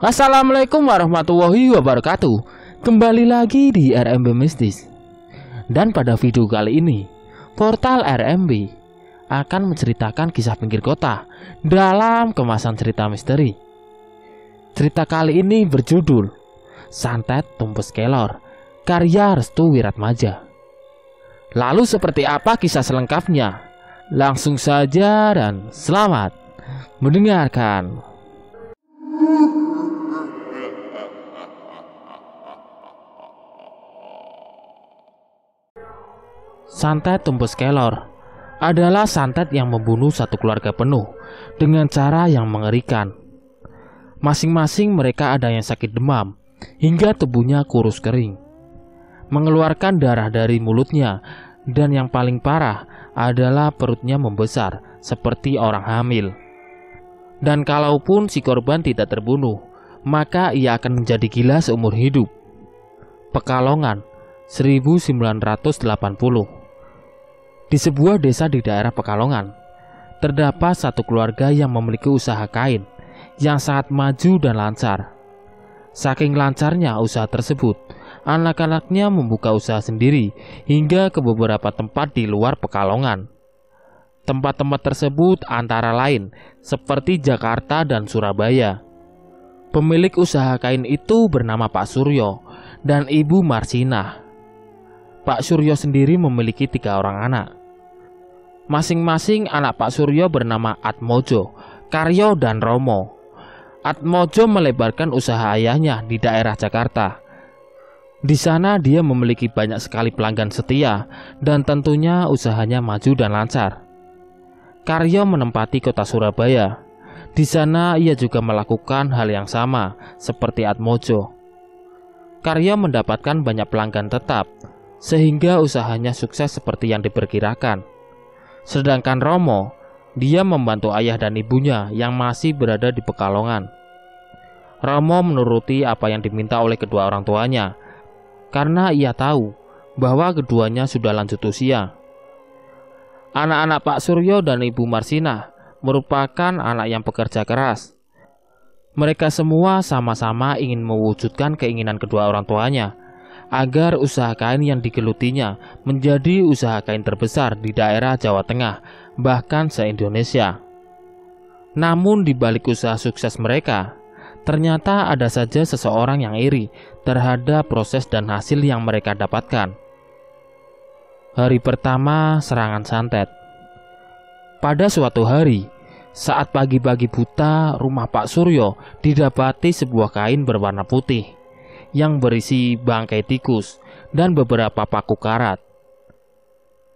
Assalamualaikum warahmatullahi wabarakatuh. Kembali lagi di RMB Mistis. Dan pada video kali ini, portal RMB akan menceritakan kisah pinggir kota dalam kemasan cerita misteri. Cerita kali ini berjudul Santet Tumpes Kelor, karya Restu Wiratmaja. Lalu seperti apa kisah selengkapnya? Langsung saja dan selamat mendengarkan. Santet Tumpes Kelor adalah santet yang membunuh satu keluarga penuh dengan cara yang mengerikan. Masing-masing mereka ada yang sakit demam hingga tubuhnya kurus kering, mengeluarkan darah dari mulutnya, dan yang paling parah adalah perutnya membesar seperti orang hamil. Dan kalaupun si korban tidak terbunuh, maka ia akan menjadi gila seumur hidup. Pekalongan 1980. Di sebuah desa di daerah Pekalongan, terdapat satu keluarga yang memiliki usaha kain yang sangat maju dan lancar. Saking lancarnya usaha tersebut, anak-anaknya membuka usaha sendiri hingga ke beberapa tempat di luar Pekalongan. Tempat-tempat tersebut antara lain seperti Jakarta dan Surabaya. Pemilik usaha kain itu bernama Pak Suryo dan Ibu Marsinah. Pak Suryo sendiri memiliki 3 orang anak. Masing-masing anak Pak Suryo bernama Atmojo, Karyo, dan Romo. Atmojo melebarkan usaha ayahnya di daerah Jakarta. Di sana dia memiliki banyak sekali pelanggan setia dan tentunya usahanya maju dan lancar. Karyo menempati kota Surabaya. Di sana ia juga melakukan hal yang sama seperti Atmojo. Karyo mendapatkan banyak pelanggan tetap, sehingga usahanya sukses seperti yang diperkirakan. Sedangkan Romo, dia membantu ayah dan ibunya yang masih berada di Pekalongan. Romo menuruti apa yang diminta oleh kedua orang tuanya, karena ia tahu bahwa keduanya sudah lanjut usia. Anak-anak Pak Suryo dan Ibu Marsinah merupakan anak yang pekerja keras. Mereka semua sama-sama ingin mewujudkan keinginan kedua orang tuanya, agar usaha kain yang digelutinya menjadi usaha kain terbesar di daerah Jawa Tengah, bahkan se-Indonesia. Namun di balik usaha sukses mereka, ternyata ada saja seseorang yang iri terhadap proses dan hasil yang mereka dapatkan. Hari pertama serangan santet. Pada suatu hari, saat pagi-pagi buta, rumah Pak Suryo didapati sebuah kain berwarna putih yang berisi bangkai tikus dan beberapa paku karat.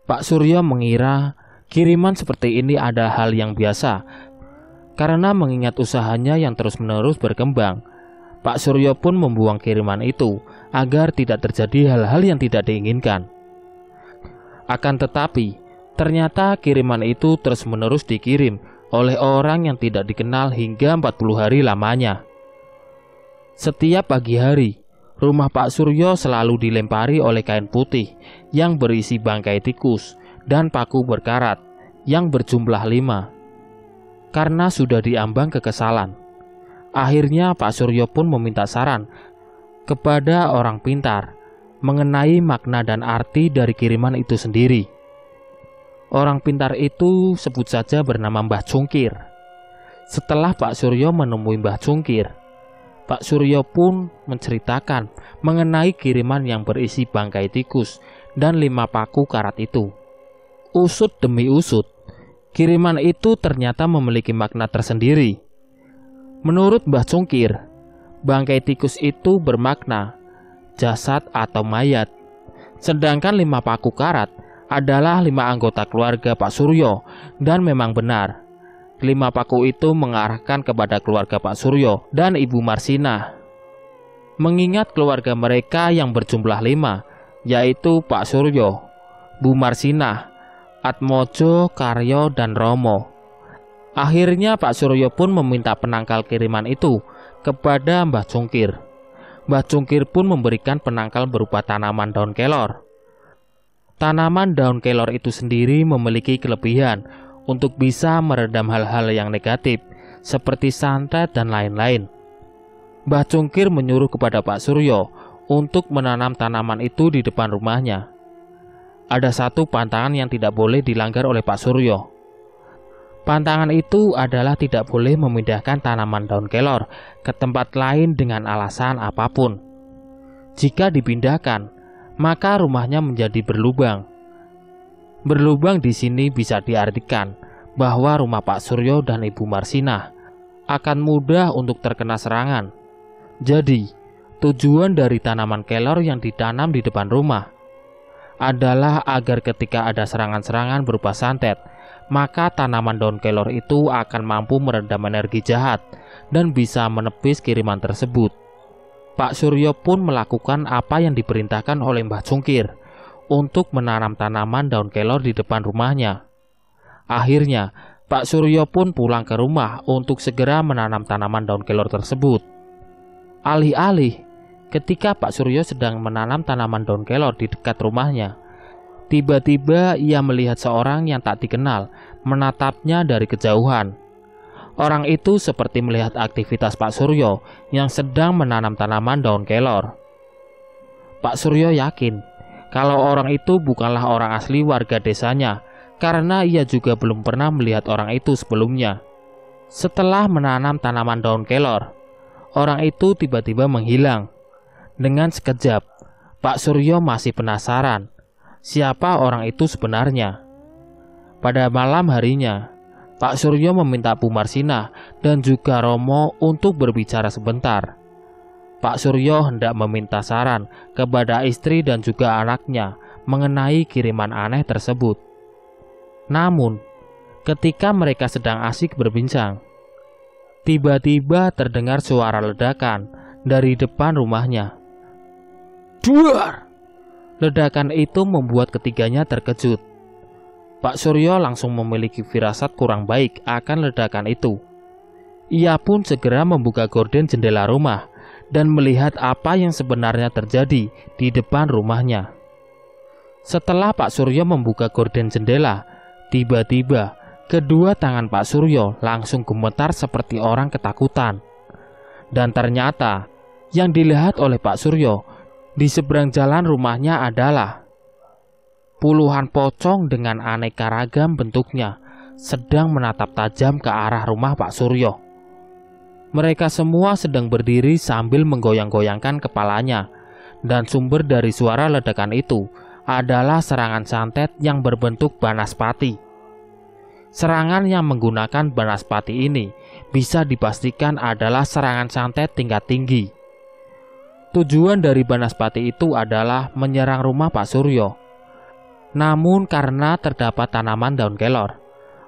Pak Suryo mengira kiriman seperti ini ada hal yang biasa, karena mengingat usahanya yang terus-menerus berkembang. Pak Suryo pun membuang kiriman itu agar tidak terjadi hal-hal yang tidak diinginkan. Akan tetapi, ternyata kiriman itu terus-menerus dikirim oleh orang yang tidak dikenal hingga 40 hari lamanya. Setiap pagi hari, rumah Pak Suryo selalu dilempari oleh kain putih yang berisi bangkai tikus dan paku berkarat yang berjumlah 5. Karena sudah diambang kekesalan, akhirnya Pak Suryo pun meminta saran kepada orang pintar mengenai makna dan arti dari kiriman itu sendiri. Orang pintar itu sebut saja bernama Mbah Cungkir. Setelah Pak Suryo menemui Mbah Cungkir, Pak Suryo pun menceritakan mengenai kiriman yang berisi bangkai tikus dan 5 paku karat itu. Usut demi usut, kiriman itu ternyata memiliki makna tersendiri. Menurut Mbah Cungkir, bangkai tikus itu bermakna jasad atau mayat, sedangkan 5 paku karat adalah 5 anggota keluarga Pak Suryo, dan memang benar. 5 paku itu mengarahkan kepada keluarga Pak Suryo dan Ibu Marsinah. Mengingat keluarga mereka yang berjumlah 5, yaitu Pak Suryo, Bu Marsinah, Atmojo, Karyo, dan Romo. Akhirnya Pak Suryo pun meminta penangkal kiriman itu kepada Mbah Cungkir. Mbah Cungkir pun memberikan penangkal berupa tanaman daun kelor. Tanaman daun kelor itu sendiri memiliki kelebihan untuk bisa meredam hal-hal yang negatif seperti santet dan lain-lain. Mbah Cungkir menyuruh kepada Pak Suryo untuk menanam tanaman itu di depan rumahnya. Ada satu pantangan yang tidak boleh dilanggar oleh Pak Suryo. Pantangan itu adalah tidak boleh memindahkan tanaman daun kelor ke tempat lain dengan alasan apapun. Jika dipindahkan, maka rumahnya menjadi berlubang. Berlubang di sini bisa diartikan bahwa rumah Pak Suryo dan Ibu Marsinah akan mudah untuk terkena serangan. Jadi, tujuan dari tanaman kelor yang ditanam di depan rumah adalah agar ketika ada serangan-serangan berupa santet, maka tanaman daun kelor itu akan mampu meredam energi jahat dan bisa menepis kiriman tersebut. Pak Suryo pun melakukan apa yang diperintahkan oleh Mbah Cungkir untuk menanam tanaman daun kelor di depan rumahnya. Akhirnya, Pak Suryo pun pulang ke rumah untuk segera menanam tanaman daun kelor tersebut. Alih-alih, ketika Pak Suryo sedang menanam tanaman daun kelor di dekat rumahnya, tiba-tiba ia melihat seorang yang tak dikenal menatapnya dari kejauhan. Orang itu seperti melihat aktivitas Pak Suryo yang sedang menanam tanaman daun kelor. Pak Suryo yakin kalau orang itu bukanlah orang asli warga desanya, karena ia juga belum pernah melihat orang itu sebelumnya. Setelah menanam tanaman daun kelor, orang itu tiba-tiba menghilang. Dengan sekejap, Pak Suryo masih penasaran siapa orang itu sebenarnya. Pada malam harinya, Pak Suryo meminta Bu Marsinah dan juga Romo untuk berbicara sebentar. Pak Suryo hendak meminta saran kepada istri dan juga anaknya mengenai kiriman aneh tersebut. Namun, ketika mereka sedang asik berbincang, tiba-tiba terdengar suara ledakan dari depan rumahnya. Duar! Ledakan itu membuat ketiganya terkejut. Pak Suryo langsung memiliki firasat kurang baik akan ledakan itu. Ia pun segera membuka gorden jendela rumah dan melihat apa yang sebenarnya terjadi di depan rumahnya. Setelah Pak Suryo membuka gorden jendela, tiba-tiba kedua tangan Pak Suryo langsung gemetar seperti orang ketakutan. Dan ternyata yang dilihat oleh Pak Suryo di seberang jalan rumahnya adalah puluhan pocong dengan aneka ragam bentuknya sedang menatap tajam ke arah rumah Pak Suryo. Mereka semua sedang berdiri sambil menggoyang-goyangkan kepalanya, dan sumber dari suara ledakan itu adalah serangan santet yang berbentuk banaspati. Serangan yang menggunakan banaspati ini bisa dipastikan adalah serangan santet tingkat tinggi. Tujuan dari banaspati itu adalah menyerang rumah Pak Suryo. Namun karena terdapat tanaman daun kelor,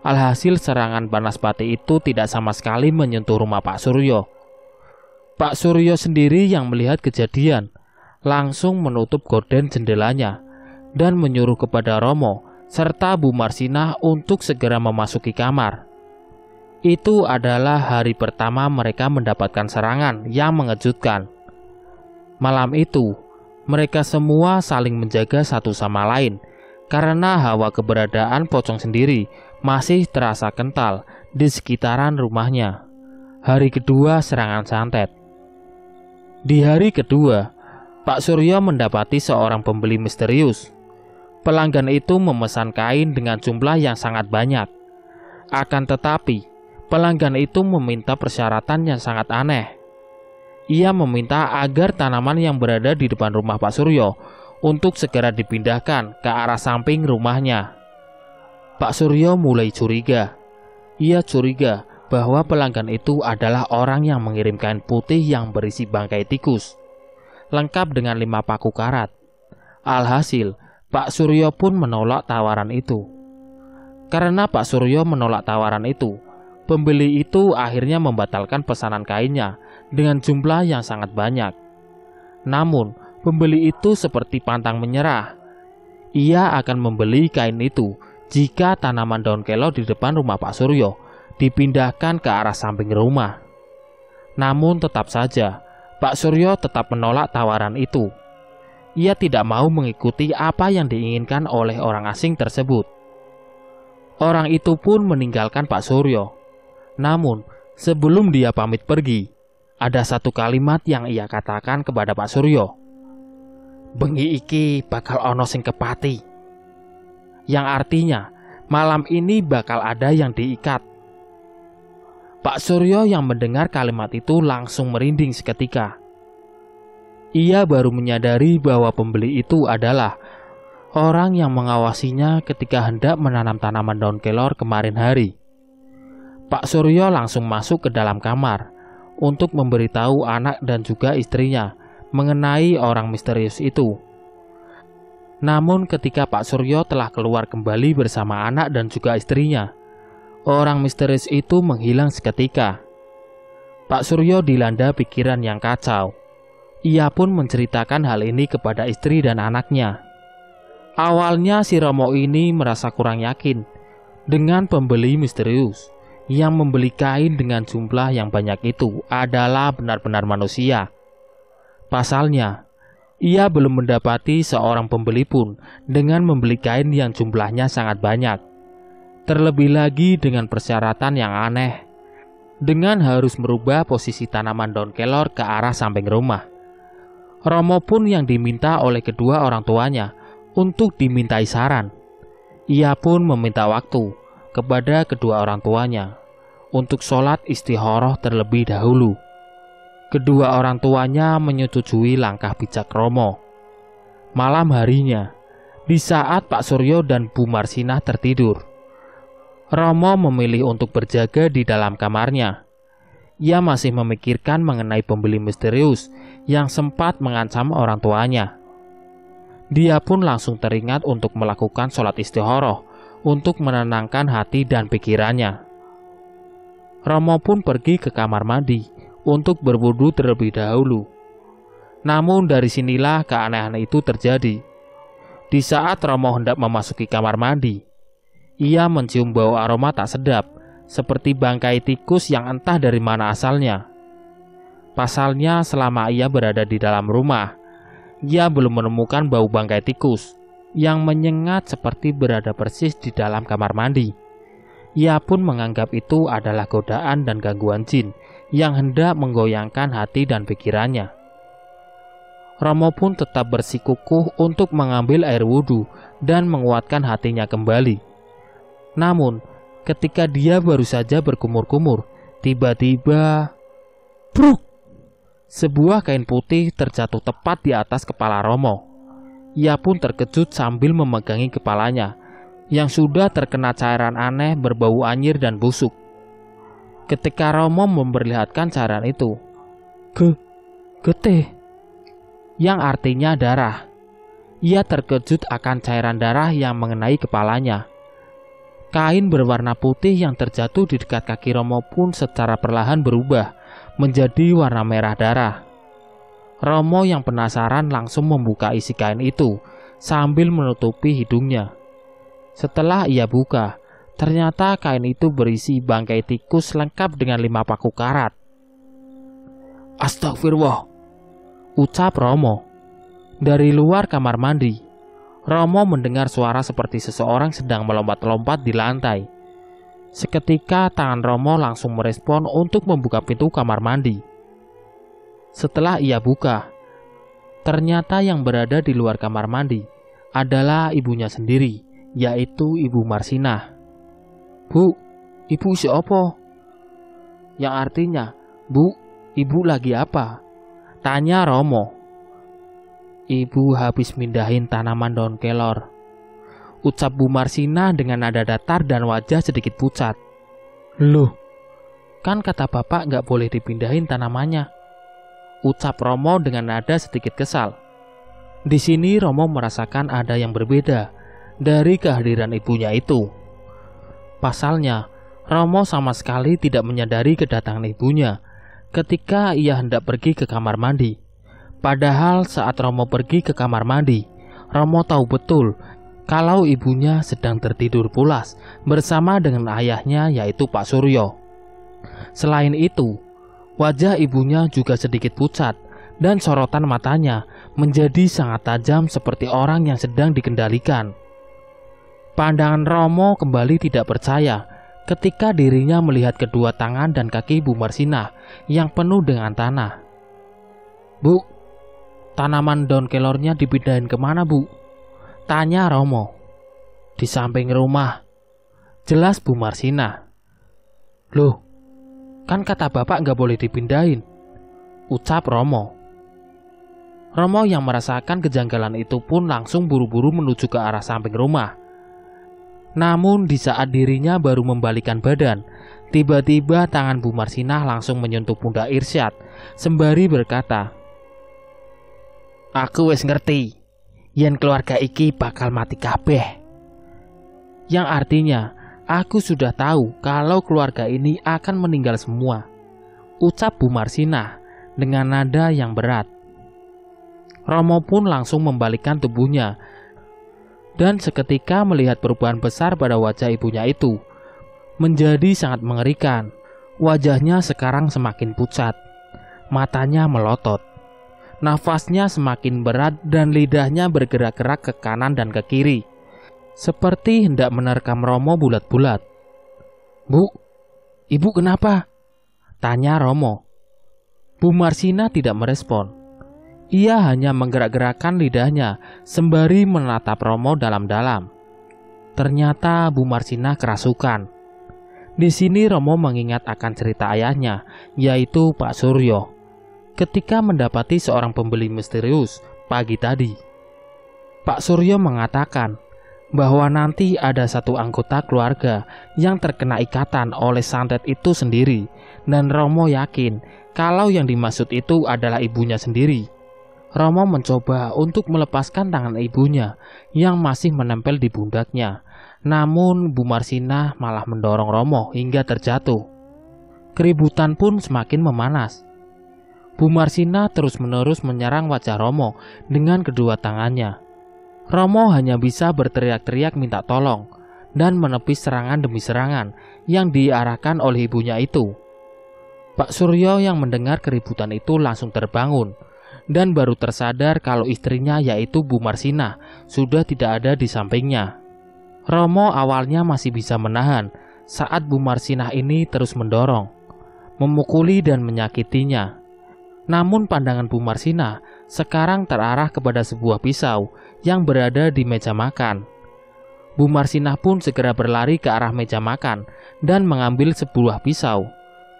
alhasil serangan banaspati itu tidak sama sekali menyentuh rumah Pak Suryo. Pak Suryo sendiri yang melihat kejadian langsung menutup gorden jendelanya dan menyuruh kepada Romo serta Bu Marsinah untuk segera memasuki kamar. Itu adalah hari pertama mereka mendapatkan serangan yang mengejutkan. Malam itu, mereka semua saling menjaga satu sama lain karena hawa keberadaan pocong sendiri masih terasa kental di sekitaran rumahnya. Hari kedua serangan santet. Di hari kedua, Pak Suryo mendapati seorang pembeli misterius. Pelanggan itu memesan kain dengan jumlah yang sangat banyak. Akan tetapi, pelanggan itu meminta persyaratan yang sangat aneh. Ia meminta agar tanaman yang berada di depan rumah Pak Suryo untuk segera dipindahkan ke arah samping rumahnya. Pak Suryo mulai curiga. Ia curiga bahwa pelanggan itu adalah orang yang mengirim kain putih yang berisi bangkai tikus, lengkap dengan 5 paku karat. Alhasil, Pak Suryo pun menolak tawaran itu. Karena Pak Suryo menolak tawaran itu, pembeli itu akhirnya membatalkan pesanan kainnya dengan jumlah yang sangat banyak. Namun, pembeli itu seperti pantang menyerah. Ia akan membeli kain itu jika tanaman daun kelor di depan rumah Pak Suryo dipindahkan ke arah samping rumah. Namun tetap saja, Pak Suryo tetap menolak tawaran itu. Ia tidak mau mengikuti apa yang diinginkan oleh orang asing tersebut. Orang itu pun meninggalkan Pak Suryo. Namun, sebelum dia pamit pergi, ada satu kalimat yang ia katakan kepada Pak Suryo. "Bengi iki bakal ono sing kepati." Yang artinya, malam ini bakal ada yang diikat. Pak Suryo yang mendengar kalimat itu langsung merinding seketika. Ia baru menyadari bahwa pembeli itu adalah orang yang mengawasinya ketika hendak menanam tanaman daun kelor kemarin hari. Pak Suryo langsung masuk ke dalam kamar untuk memberitahu anak dan juga istrinya mengenai orang misterius itu. Namun ketika Pak Suryo telah keluar kembali bersama anak dan juga istrinya, orang misterius itu menghilang seketika. Pak Suryo dilanda pikiran yang kacau. Ia pun menceritakan hal ini kepada istri dan anaknya. Awalnya si Romo ini merasa kurang yakin dengan pembeli misterius yang membeli kain dengan jumlah yang banyak itu adalah benar-benar manusia. Pasalnya, ia belum mendapati seorang pembeli pun dengan membeli kain yang jumlahnya sangat banyak. Terlebih lagi dengan persyaratan yang aneh, dengan harus merubah posisi tanaman daun kelor ke arah samping rumah. Romo pun yang diminta oleh kedua orang tuanya untuk dimintai saran. Ia pun meminta waktu kepada kedua orang tuanya untuk sholat istikharah terlebih dahulu. Kedua orang tuanya menyetujui langkah bijak Romo. Malam harinya, di saat Pak Suryo dan Bu Marsinah tertidur, Romo memilih untuk berjaga di dalam kamarnya. Ia masih memikirkan mengenai pembeli misterius yang sempat mengancam orang tuanya. Dia pun langsung teringat untuk melakukan sholat istikharah untuk menenangkan hati dan pikirannya. Romo pun pergi ke kamar mandi untuk berwudu terlebih dahulu. Namun dari sinilah keanehan itu terjadi. Di saat Romo hendak memasuki kamar mandi, ia mencium bau aroma tak sedap, seperti bangkai tikus yang entah dari mana asalnya. Pasalnya selama ia berada di dalam rumah, ia belum menemukan bau bangkai tikus yang menyengat seperti berada persis di dalam kamar mandi. Ia pun menganggap itu adalah godaan dan gangguan jin yang hendak menggoyangkan hati dan pikirannya. Romo pun tetap bersikukuh untuk mengambil air wudhu dan menguatkan hatinya kembali. Namun, ketika dia baru saja berkumur-kumur, tiba-tiba bruk! Sebuah kain putih terjatuh tepat di atas kepala Romo. Ia pun terkejut sambil memegangi kepalanya yang sudah terkena cairan aneh berbau anyir dan busuk. Ketika Romo memperlihatkan cairan itu, getih, yang artinya darah. Ia terkejut akan cairan darah yang mengenai kepalanya. Kain berwarna putih yang terjatuh di dekat kaki Romo pun secara perlahan berubah menjadi warna merah darah. Romo yang penasaran langsung membuka isi kain itu sambil menutupi hidungnya. Setelah ia buka, ternyata kain itu berisi bangkai tikus lengkap dengan 5 paku karat. "Astagfirullah," ucap Romo. Dari luar kamar mandi, Romo mendengar suara seperti seseorang sedang melompat-lompat di lantai. Seketika tangan Romo langsung merespon untuk membuka pintu kamar mandi. Setelah ia buka, ternyata yang berada di luar kamar mandi adalah ibunya sendiri, yaitu Ibu Marsinah. "Bu, ibu siapa?" Yang artinya, "Bu, ibu lagi apa?" tanya Romo. "Ibu habis mindahin tanaman daun kelor," ucap Bu Marsinah dengan nada datar dan wajah sedikit pucat. "Loh, kan kata bapak nggak boleh dipindahin tanamannya," ucap Romo dengan nada sedikit kesal. Di sini Romo merasakan ada yang berbeda dari kehadiran ibunya itu. Pasalnya, Romo sama sekali tidak menyadari kedatangan ibunya ketika ia hendak pergi ke kamar mandi. Padahal saat Romo pergi ke kamar mandi, Romo tahu betul kalau ibunya sedang tertidur pulas bersama dengan ayahnya, yaitu Pak Suryo. Selain itu, wajah ibunya juga sedikit pucat dan sorotan matanya menjadi sangat tajam seperti orang yang sedang dikendalikan. Pandangan Romo kembali tidak percaya ketika dirinya melihat kedua tangan dan kaki Bu Marsinah yang penuh dengan tanah. "Bu, tanaman daun kelornya dipindahin kemana, Bu?" tanya Romo. "Di samping rumah," jelas Bu Marsinah. "Loh, kan kata bapak nggak boleh dipindahin," ucap Romo. Romo yang merasakan kejanggalan itu pun langsung buru-buru menuju ke arah samping rumah. Namun di saat dirinya baru membalikkan badan, tiba-tiba tangan Bu Marsinah langsung menyentuh pundak Irsyad sembari berkata, "Aku wis ngerti, yen keluarga iki bakal mati kabeh." Yang artinya, aku sudah tahu kalau keluarga ini akan meninggal semua, ucap Bu Marsinah dengan nada yang berat. Romo pun langsung membalikkan tubuhnya dan seketika melihat perubahan besar pada wajah ibunya itu. Menjadi sangat mengerikan. Wajahnya sekarang semakin pucat, matanya melotot, nafasnya semakin berat dan lidahnya bergerak-gerak ke kanan dan ke kiri, seperti hendak menerkam Romo bulat-bulat. "Bu, ibu kenapa?" tanya Romo. Bu Marsinah tidak merespon. Ia hanya menggerak-gerakkan lidahnya sembari menatap Romo dalam-dalam. Ternyata Bu Marsinah kerasukan. Di sini Romo mengingat akan cerita ayahnya, yaitu Pak Suryo, ketika mendapati seorang pembeli misterius pagi tadi. Pak Suryo mengatakan bahwa nanti ada satu anggota keluarga yang terkena ikatan oleh santet itu sendiri, dan Romo yakin kalau yang dimaksud itu adalah ibunya sendiri. Romo mencoba untuk melepaskan tangan ibunya yang masih menempel di pundaknya. Namun Bu Marsinah malah mendorong Romo hingga terjatuh. Keributan pun semakin memanas. Bu Marsinah terus-menerus menyerang wajah Romo dengan kedua tangannya. Romo hanya bisa berteriak-teriak minta tolong dan menepis serangan demi serangan yang diarahkan oleh ibunya itu. Pak Suryo yang mendengar keributan itu langsung terbangun dan baru tersadar kalau istrinya yaitu Bu Marsinah sudah tidak ada di sampingnya. Romo awalnya masih bisa menahan saat Bu Marsinah ini terus mendorong, memukuli dan menyakitinya. Namun pandangan Bu Marsinah sekarang terarah kepada sebuah pisau yang berada di meja makan. Bu Marsinah pun segera berlari ke arah meja makan dan mengambil sebuah pisau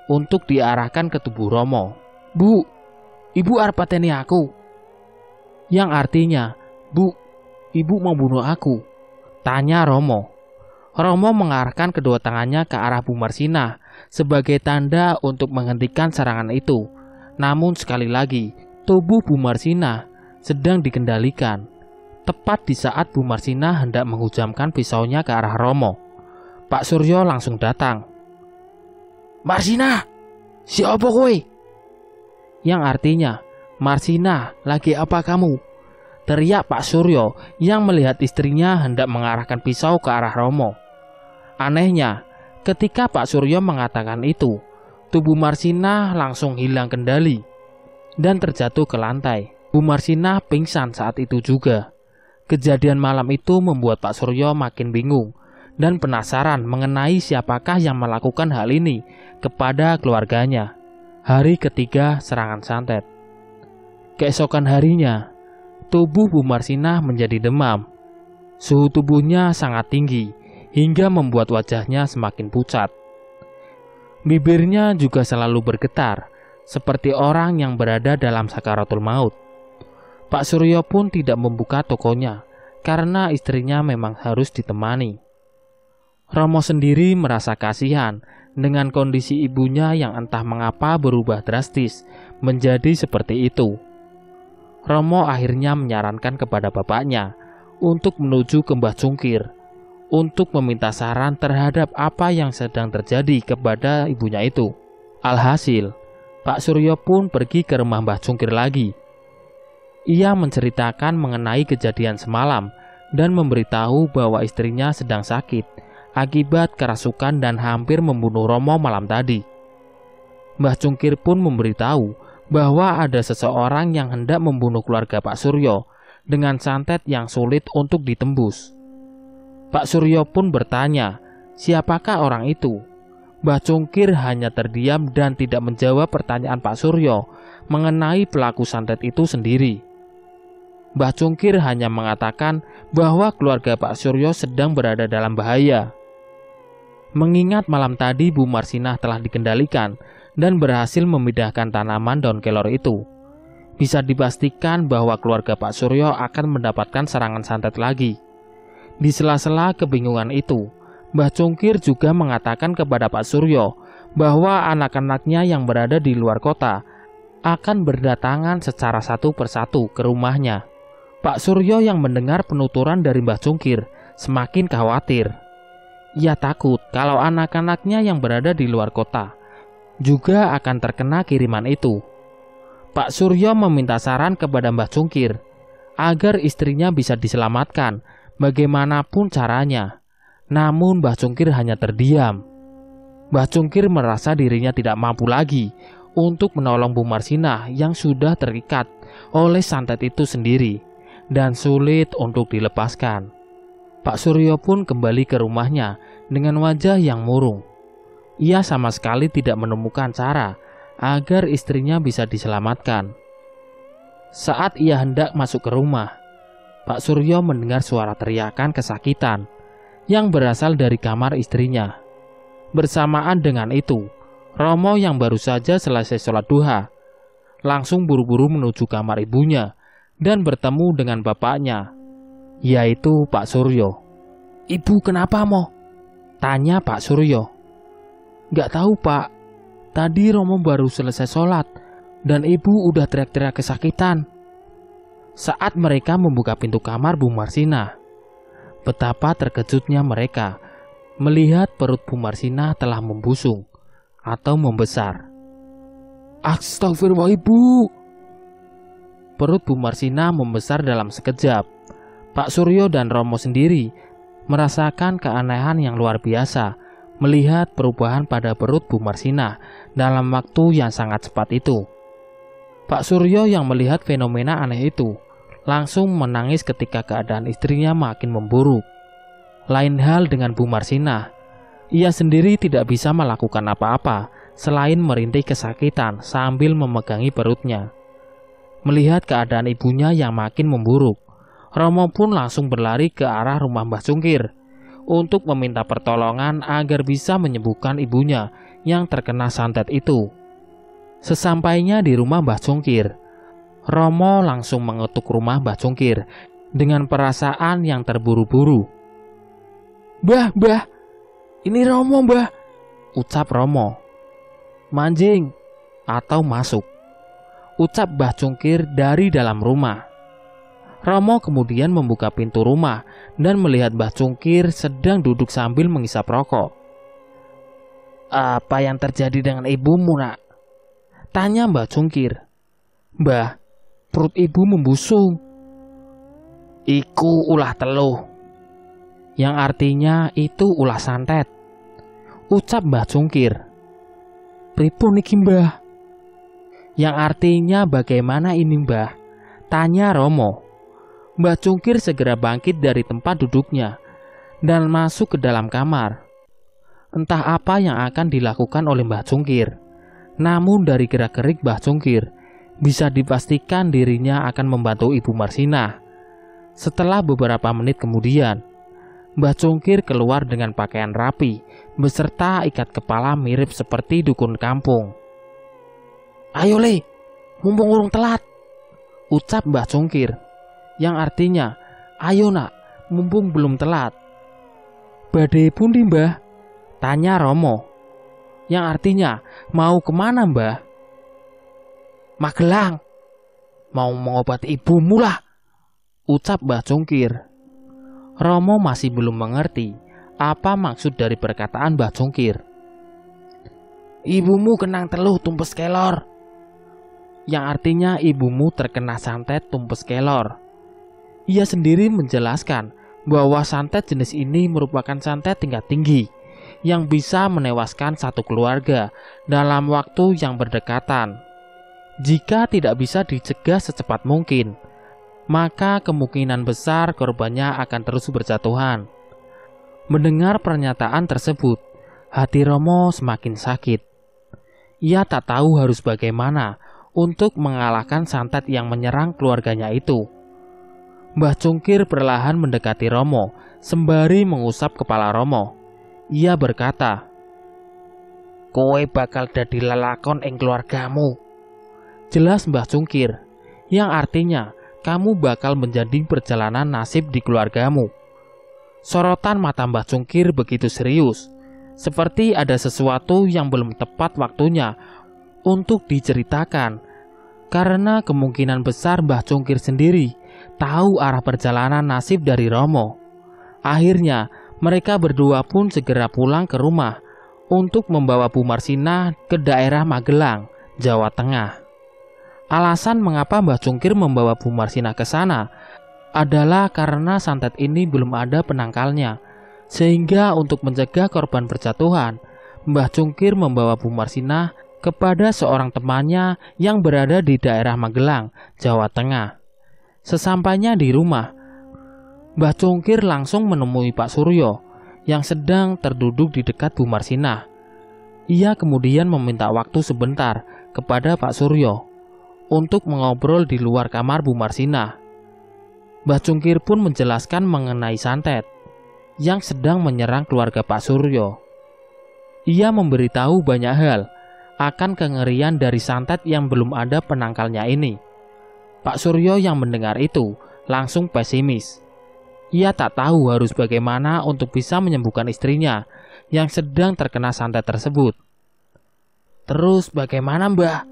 untuk diarahkan ke tubuh Romo. "Bu, ibu arep pateni aku." Yang artinya, "Bu, ibu mau bunuh aku?" tanya Romo. Romo mengarahkan kedua tangannya ke arah Bu Marsinah sebagai tanda untuk menghentikan serangan itu. Namun sekali lagi, tubuh Bu Marsinah sedang dikendalikan. Tepat di saat Bu Marsinah hendak menghujamkan pisaunya ke arah Romo, Pak Suryo langsung datang. "Marsinah, siapa kowe?" Yang artinya, "Marsinah, lagi apa kamu?" teriak Pak Suryo yang melihat istrinya hendak mengarahkan pisau ke arah Romo. Anehnya, ketika Pak Suryo mengatakan itu, tubuh Marsinah langsung hilang kendali dan terjatuh ke lantai. Bu Marsinah pingsan saat itu juga. Kejadian malam itu membuat Pak Suryo makin bingung dan penasaran mengenai siapakah yang melakukan hal ini kepada keluarganya. Hari ketiga serangan santet. Keesokan harinya, tubuh Bu Marsinah menjadi demam. Suhu tubuhnya sangat tinggi hingga membuat wajahnya semakin pucat. Bibirnya juga selalu bergetar, seperti orang yang berada dalam sakaratul maut. Pak Suryo pun tidak membuka tokonya karena istrinya memang harus ditemani. Romo sendiri merasa kasihan dengan kondisi ibunya yang entah mengapa berubah drastis menjadi seperti itu. Romo akhirnya menyarankan kepada bapaknya untuk menuju ke Mbah Cungkir untuk meminta saran terhadap apa yang sedang terjadi kepada ibunya itu. Alhasil, Pak Suryo pun pergi ke rumah Mbah Cungkir lagi. Ia menceritakan mengenai kejadian semalam dan memberitahu bahwa istrinya sedang sakit akibat kerasukan dan hampir membunuh Romo malam tadi. Mbah Cungkir pun memberitahu bahwa ada seseorang yang hendak membunuh keluarga Pak Suryo dengan santet yang sulit untuk ditembus. Pak Suryo pun bertanya siapakah orang itu? Mbah Cungkir hanya terdiam dan tidak menjawab pertanyaan Pak Suryo mengenai pelaku santet itu sendiri. Mbah Cungkir hanya mengatakan bahwa keluarga Pak Suryo sedang berada dalam bahaya. Mengingat malam tadi Bu Marsinah telah dikendalikan dan berhasil memindahkan tanaman daun kelor itu, bisa dipastikan bahwa keluarga Pak Suryo akan mendapatkan serangan santet lagi. Di sela-sela kebingungan itu, Mbah Cungkir juga mengatakan kepada Pak Suryo bahwa anak-anaknya yang berada di luar kota akan berdatangan secara satu persatu ke rumahnya. Pak Suryo yang mendengar penuturan dari Mbah Cungkir semakin khawatir. Ia takut kalau anak-anaknya yang berada di luar kota juga akan terkena kiriman itu. Pak Suryo meminta saran kepada Mbah Cungkir agar istrinya bisa diselamatkan bagaimanapun caranya. Namun Mbah Cungkir hanya terdiam. Mbah Cungkir merasa dirinya tidak mampu lagi untuk menolong Bu Marsinah yang sudah terikat oleh santet itu sendiri dan sulit untuk dilepaskan. Pak Suryo pun kembali ke rumahnya dengan wajah yang murung. Ia sama sekali tidak menemukan cara agar istrinya bisa diselamatkan. Saat ia hendak masuk ke rumah, Pak Suryo mendengar suara teriakan kesakitan yang berasal dari kamar istrinya. Bersamaan dengan itu, Romo yang baru saja selesai sholat duha langsung buru-buru menuju kamar ibunya dan bertemu dengan bapaknya, yaitu Pak Suryo. "Ibu kenapa, Mo?" tanya Pak Suryo. "Gak tahu, Pak. Tadi Romo baru selesai sholat dan ibu udah teriak-teriak kesakitan." Saat mereka membuka pintu kamar Bu Marsinah, betapa terkejutnya mereka melihat perut Bu Marsinah telah membusung atau membesar. "Astagfirullah, Ibu!" Perut Bu Marsinah membesar dalam sekejap. Pak Suryo dan Romo sendiri merasakan keanehan yang luar biasa melihat perubahan pada perut Bu Marsinah dalam waktu yang sangat cepat itu. Pak Suryo yang melihat fenomena aneh itu langsung menangis ketika keadaan istrinya makin memburuk. Lain hal dengan Bu Marsinah. Ia sendiri tidak bisa melakukan apa-apa selain merintih kesakitan sambil memegangi perutnya. Melihat keadaan ibunya yang makin memburuk, Romo pun langsung berlari ke arah rumah Mbah Cungkir untuk meminta pertolongan agar bisa menyembuhkan ibunya yang terkena santet itu. Sesampainya di rumah Mbah Cungkir, Romo langsung mengetuk rumah Mbah Cungkir dengan perasaan yang terburu-buru. Mbah, ini Romo, Mbah," ucap Romo. "Manjing atau masuk," ucap Mbah Cungkir dari dalam rumah. Romo kemudian membuka pintu rumah dan melihat Mbah Cungkir sedang duduk sambil menghisap rokok. "Apa yang terjadi dengan ibumu, Nak?" tanya Mbah Cungkir. "Mbah, perut ibu membusung." "Iku ulah teluh," yang artinya itu ulah santet, ucap Mbah Cungkir. "Pripun iki, Mbah?" Yang artinya bagaimana ini, Mbah? tanya Romo. Mbah Cungkir segera bangkit dari tempat duduknya dan masuk ke dalam kamar. Entah apa yang akan dilakukan oleh Mbah Cungkir, namun dari gerak-gerik Mbah Cungkir bisa dipastikan dirinya akan membantu Ibu Marsinah. Setelah beberapa menit kemudian, Mbah Cungkir keluar dengan pakaian rapi beserta ikat kepala mirip seperti dukun kampung. "Ayo Le, mumpung urung telat," ucap Mbah Cungkir, yang artinya, "Ayo Nak, mumpung belum telat." "Badhe pundi, Mbah?" tanya Romo, yang artinya, "Mau kemana, Mbah?" "Magelang, mau mengobati ibumu lah," ucap Mbah Cungkir. Romo masih belum mengerti apa maksud dari perkataan Mbah Cungkir. "Ibumu kenang teluh tumpes kelor," yang artinya ibumu terkena santet tumpes kelor. Ia sendiri menjelaskan bahwa santet jenis ini merupakan santet tingkat tinggi yang bisa menewaskan satu keluarga dalam waktu yang berdekatan. Jika tidak bisa dicegah secepat mungkin, maka kemungkinan besar korbannya akan terus berjatuhan. Mendengar pernyataan tersebut, hati Romo semakin sakit. Ia tak tahu harus bagaimana untuk mengalahkan santet yang menyerang keluarganya itu. Mbah Cungkir perlahan mendekati Romo sembari mengusap kepala Romo. Ia berkata, "Kowe bakal dadi lelakon ing keluargamu." Jelas Mbah Cungkir, yang artinya kamu bakal menjadi perjalanan nasib di keluargamu. Sorotan mata Mbah Cungkir begitu serius, seperti ada sesuatu yang belum tepat waktunya untuk diceritakan, karena kemungkinan besar Mbah Cungkir sendiri tahu arah perjalanan nasib dari Romo. Akhirnya, mereka berdua pun segera pulang ke rumah untuk membawa Bu Marsina ke daerah Magelang, Jawa Tengah. Alasan mengapa Mbah Cungkir membawa Bu Marsina ke sana adalah karena santet ini belum ada penangkalnya, sehingga untuk mencegah korban berjatuhan, Mbah Cungkir membawa Bu Marsina kepada seorang temannya yang berada di daerah Magelang, Jawa Tengah. Sesampainya di rumah, Mbah Cungkir langsung menemui Pak Suryo yang sedang terduduk di dekat Bu Marsina. Ia kemudian meminta waktu sebentar kepada Pak Suryo untuk mengobrol di luar kamar Bu Marsina. Mbah Cungkir pun menjelaskan mengenai santet yang sedang menyerang keluarga Pak Suryo. Ia memberitahu banyak hal akan kengerian dari santet yang belum ada penangkalnya ini. Pak Suryo yang mendengar itu langsung pesimis. Ia tak tahu harus bagaimana untuk bisa menyembuhkan istrinya yang sedang terkena santet tersebut. "Terus bagaimana, Mbah?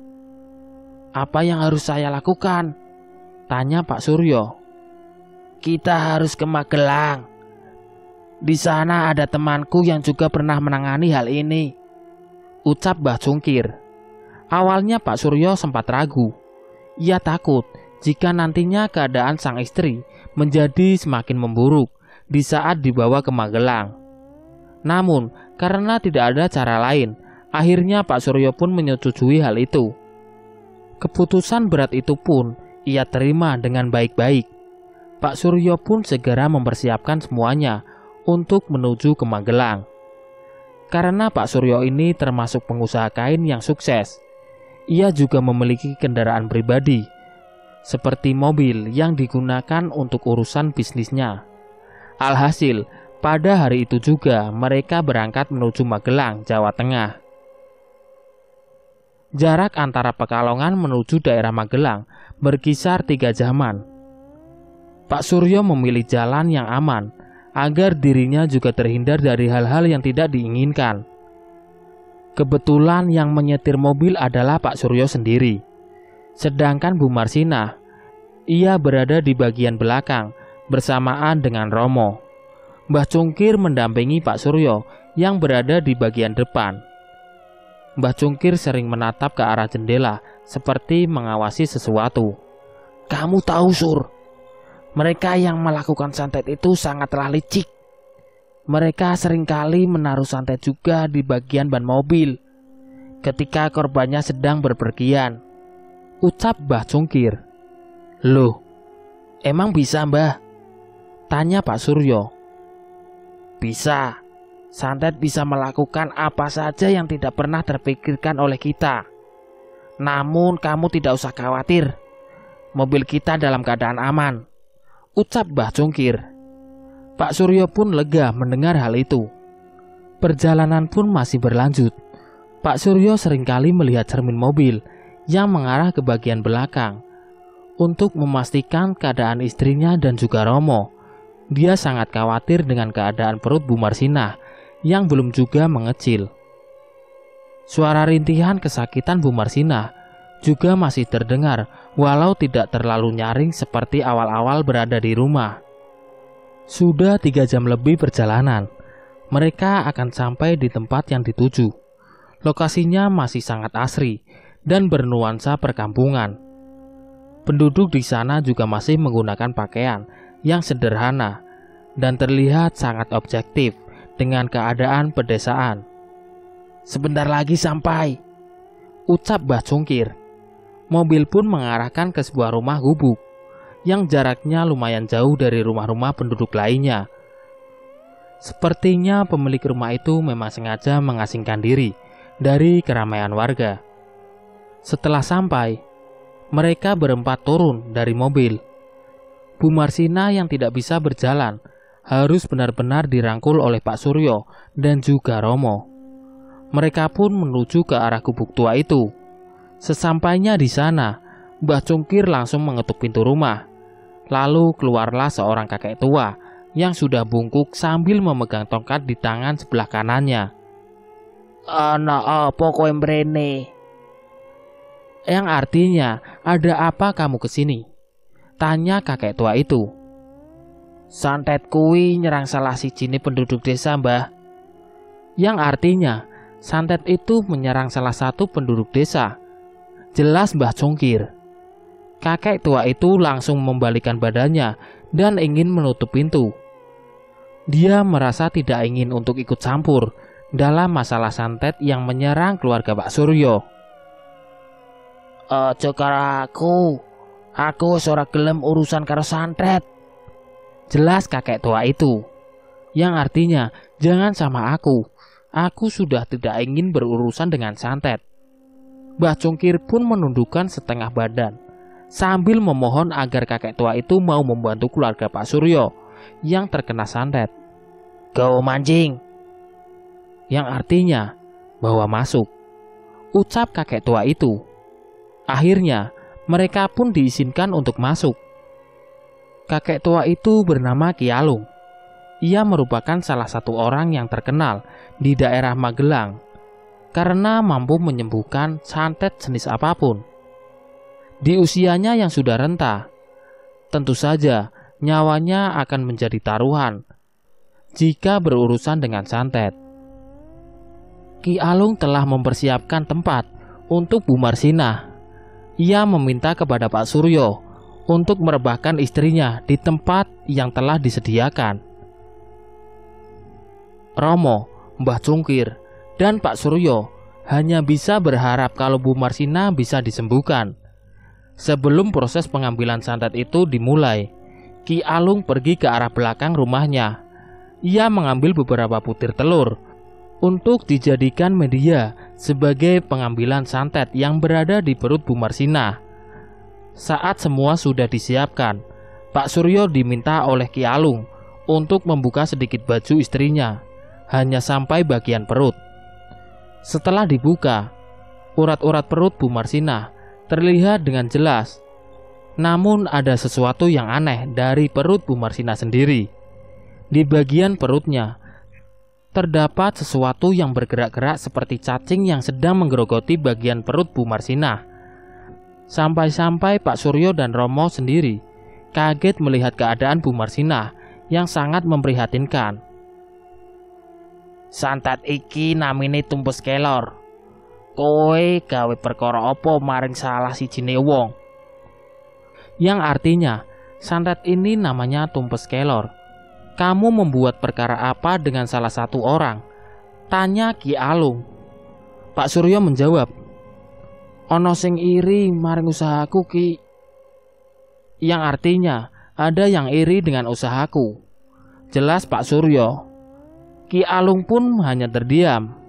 Apa yang harus saya lakukan?" tanya Pak Suryo. "Kita harus ke Magelang. Di sana ada temanku yang juga pernah menangani hal ini," ucap Mbah Cungkir. Awalnya Pak Suryo sempat ragu. Ia takut jika nantinya keadaan sang istri menjadi semakin memburuk di saat dibawa ke Magelang. Namun, karena tidak ada cara lain, akhirnya Pak Suryo pun menyetujui hal itu. Keputusan berat itu pun ia terima dengan baik-baik. Pak Suryo pun segera mempersiapkan semuanya untuk menuju ke Magelang. Karena Pak Suryo ini termasuk pengusaha kain yang sukses, ia juga memiliki kendaraan pribadi, seperti mobil yang digunakan untuk urusan bisnisnya. Alhasil, pada hari itu juga mereka berangkat menuju Magelang, Jawa Tengah. Jarak antara Pekalongan menuju daerah Magelang berkisar 3 jaman. Pak Suryo memilih jalan yang aman agar dirinya juga terhindar dari hal-hal yang tidak diinginkan. Kebetulan yang menyetir mobil adalah Pak Suryo sendiri. Sedangkan Bu Marsina, ia berada di bagian belakang bersamaan dengan Romo. Mbah Cungkir mendampingi Pak Suryo yang berada di bagian depan. Mbah Cungkir sering menatap ke arah jendela seperti mengawasi sesuatu. "Kamu tahu, Sur, mereka yang melakukan santet itu sangatlah licik. Mereka seringkali menaruh santet juga di bagian ban mobil ketika korbannya sedang berpergian," ucap Mbah Cungkir. "Loh, emang bisa, Mbah?" tanya Pak Suryo. "Bisa. Santet bisa melakukan apa saja yang tidak pernah terpikirkan oleh kita. Namun kamu tidak usah khawatir. Mobil kita dalam keadaan aman," ucap Mbah Cungkir. Pak Suryo pun lega mendengar hal itu. Perjalanan pun masih berlanjut. Pak Suryo seringkali melihat cermin mobil yang mengarah ke bagian belakang untuk memastikan keadaan istrinya dan juga Romo. Dia sangat khawatir dengan keadaan perut Bu Marsina yang belum juga mengecil. Suara rintihan kesakitan Bu Marsina juga masih terdengar walau tidak terlalu nyaring seperti awal-awal berada di rumah. Sudah 3 jam lebih perjalanan, mereka akan sampai di tempat yang dituju. Lokasinya masih sangat asri dan bernuansa perkampungan. Penduduk di sana juga masih menggunakan pakaian yang sederhana dan terlihat sangat objektif dengan keadaan pedesaan. "Sebentar lagi sampai," ucap Mbah Cungkir. Mobil pun mengarahkan ke sebuah rumah gubuk yang jaraknya lumayan jauh dari rumah-rumah penduduk lainnya. Sepertinya pemilik rumah itu memang sengaja mengasingkan diri dari keramaian warga. Setelah sampai, mereka berempat turun dari mobil. Bu Marsina yang tidak bisa berjalan harus benar-benar dirangkul oleh Pak Suryo dan juga Romo. Mereka pun menuju ke arah gubuk tua itu. Sesampainya di sana, Mbah Cungkir langsung mengetuk pintu rumah. Lalu keluarlah seorang kakek tua yang sudah bungkuk sambil memegang tongkat di tangan sebelah kanannya. "Ana apa kowe mrene?" Yang artinya, "Ada apa kamu kesini?" tanya kakek tua itu. "Santet kuwi nyerang salah sijine penduduk desa, Mbah." Yang artinya, santet itu menyerang salah satu penduduk desa. Jelas Mbah Cungkir. Kakek tua itu langsung membalikkan badannya dan ingin menutup pintu. Dia merasa tidak ingin untuk ikut campur dalam masalah santet yang menyerang keluarga Pak Suryo. "Aja karo aku ora gelem urusan karo santet," jelas kakek tua itu. Yang artinya, "Jangan sama aku sudah tidak ingin berurusan dengan santet." Mbah Cungkir pun menundukkan setengah badan sambil memohon agar kakek tua itu mau membantu keluarga Pak Suryo yang terkena santet. "Go mancing," yang artinya bawa masuk, ucap kakek tua itu. Akhirnya mereka pun diizinkan untuk masuk. Kakek tua itu bernama Ki Alung. Ia merupakan salah satu orang yang terkenal di daerah Magelang karena mampu menyembuhkan santet jenis apapun. Di usianya yang sudah renta, tentu saja nyawanya akan menjadi taruhan jika berurusan dengan santet. Ki Alung telah mempersiapkan tempat untuk Bu Marsina. Ia meminta kepada Pak Suryo untuk merebahkan istrinya di tempat yang telah disediakan. Romo, Mbah Cungkir, dan Pak Suryo hanya bisa berharap kalau Bu Marsina bisa disembuhkan. Sebelum proses pengambilan santet itu dimulai, Ki Alung pergi ke arah belakang rumahnya. Ia mengambil beberapa butir telur untuk dijadikan media sebagai pengambilan santet yang berada di perut Bu Marsina. Saat semua sudah disiapkan, Pak Suryo diminta oleh Ki Alung untuk membuka sedikit baju istrinya, hanya sampai bagian perut. Setelah dibuka, urat-urat perut Bu Marsina terlihat dengan jelas. Namun ada sesuatu yang aneh dari perut Bu Marsina sendiri. Di bagian perutnya terdapat sesuatu yang bergerak-gerak seperti cacing yang sedang menggerogoti bagian perut Bu Marsina. Sampai-sampai Pak Suryo dan Romo sendiri kaget melihat keadaan Bu Marsina yang sangat memprihatinkan. "Santet iki namine tumpes kelor. Kowe gawe perkara apa maring salah sijine wong?" Yang artinya, santet ini namanya tumpes kelor. "Kamu membuat perkara apa dengan salah satu orang?" tanya Ki Alung. Pak Suryo menjawab, "Ono sing iri maring usahaku, Ki." Yang artinya, ada yang iri dengan usahaku, jelas Pak Suryo. Ki Alung pun hanya terdiam.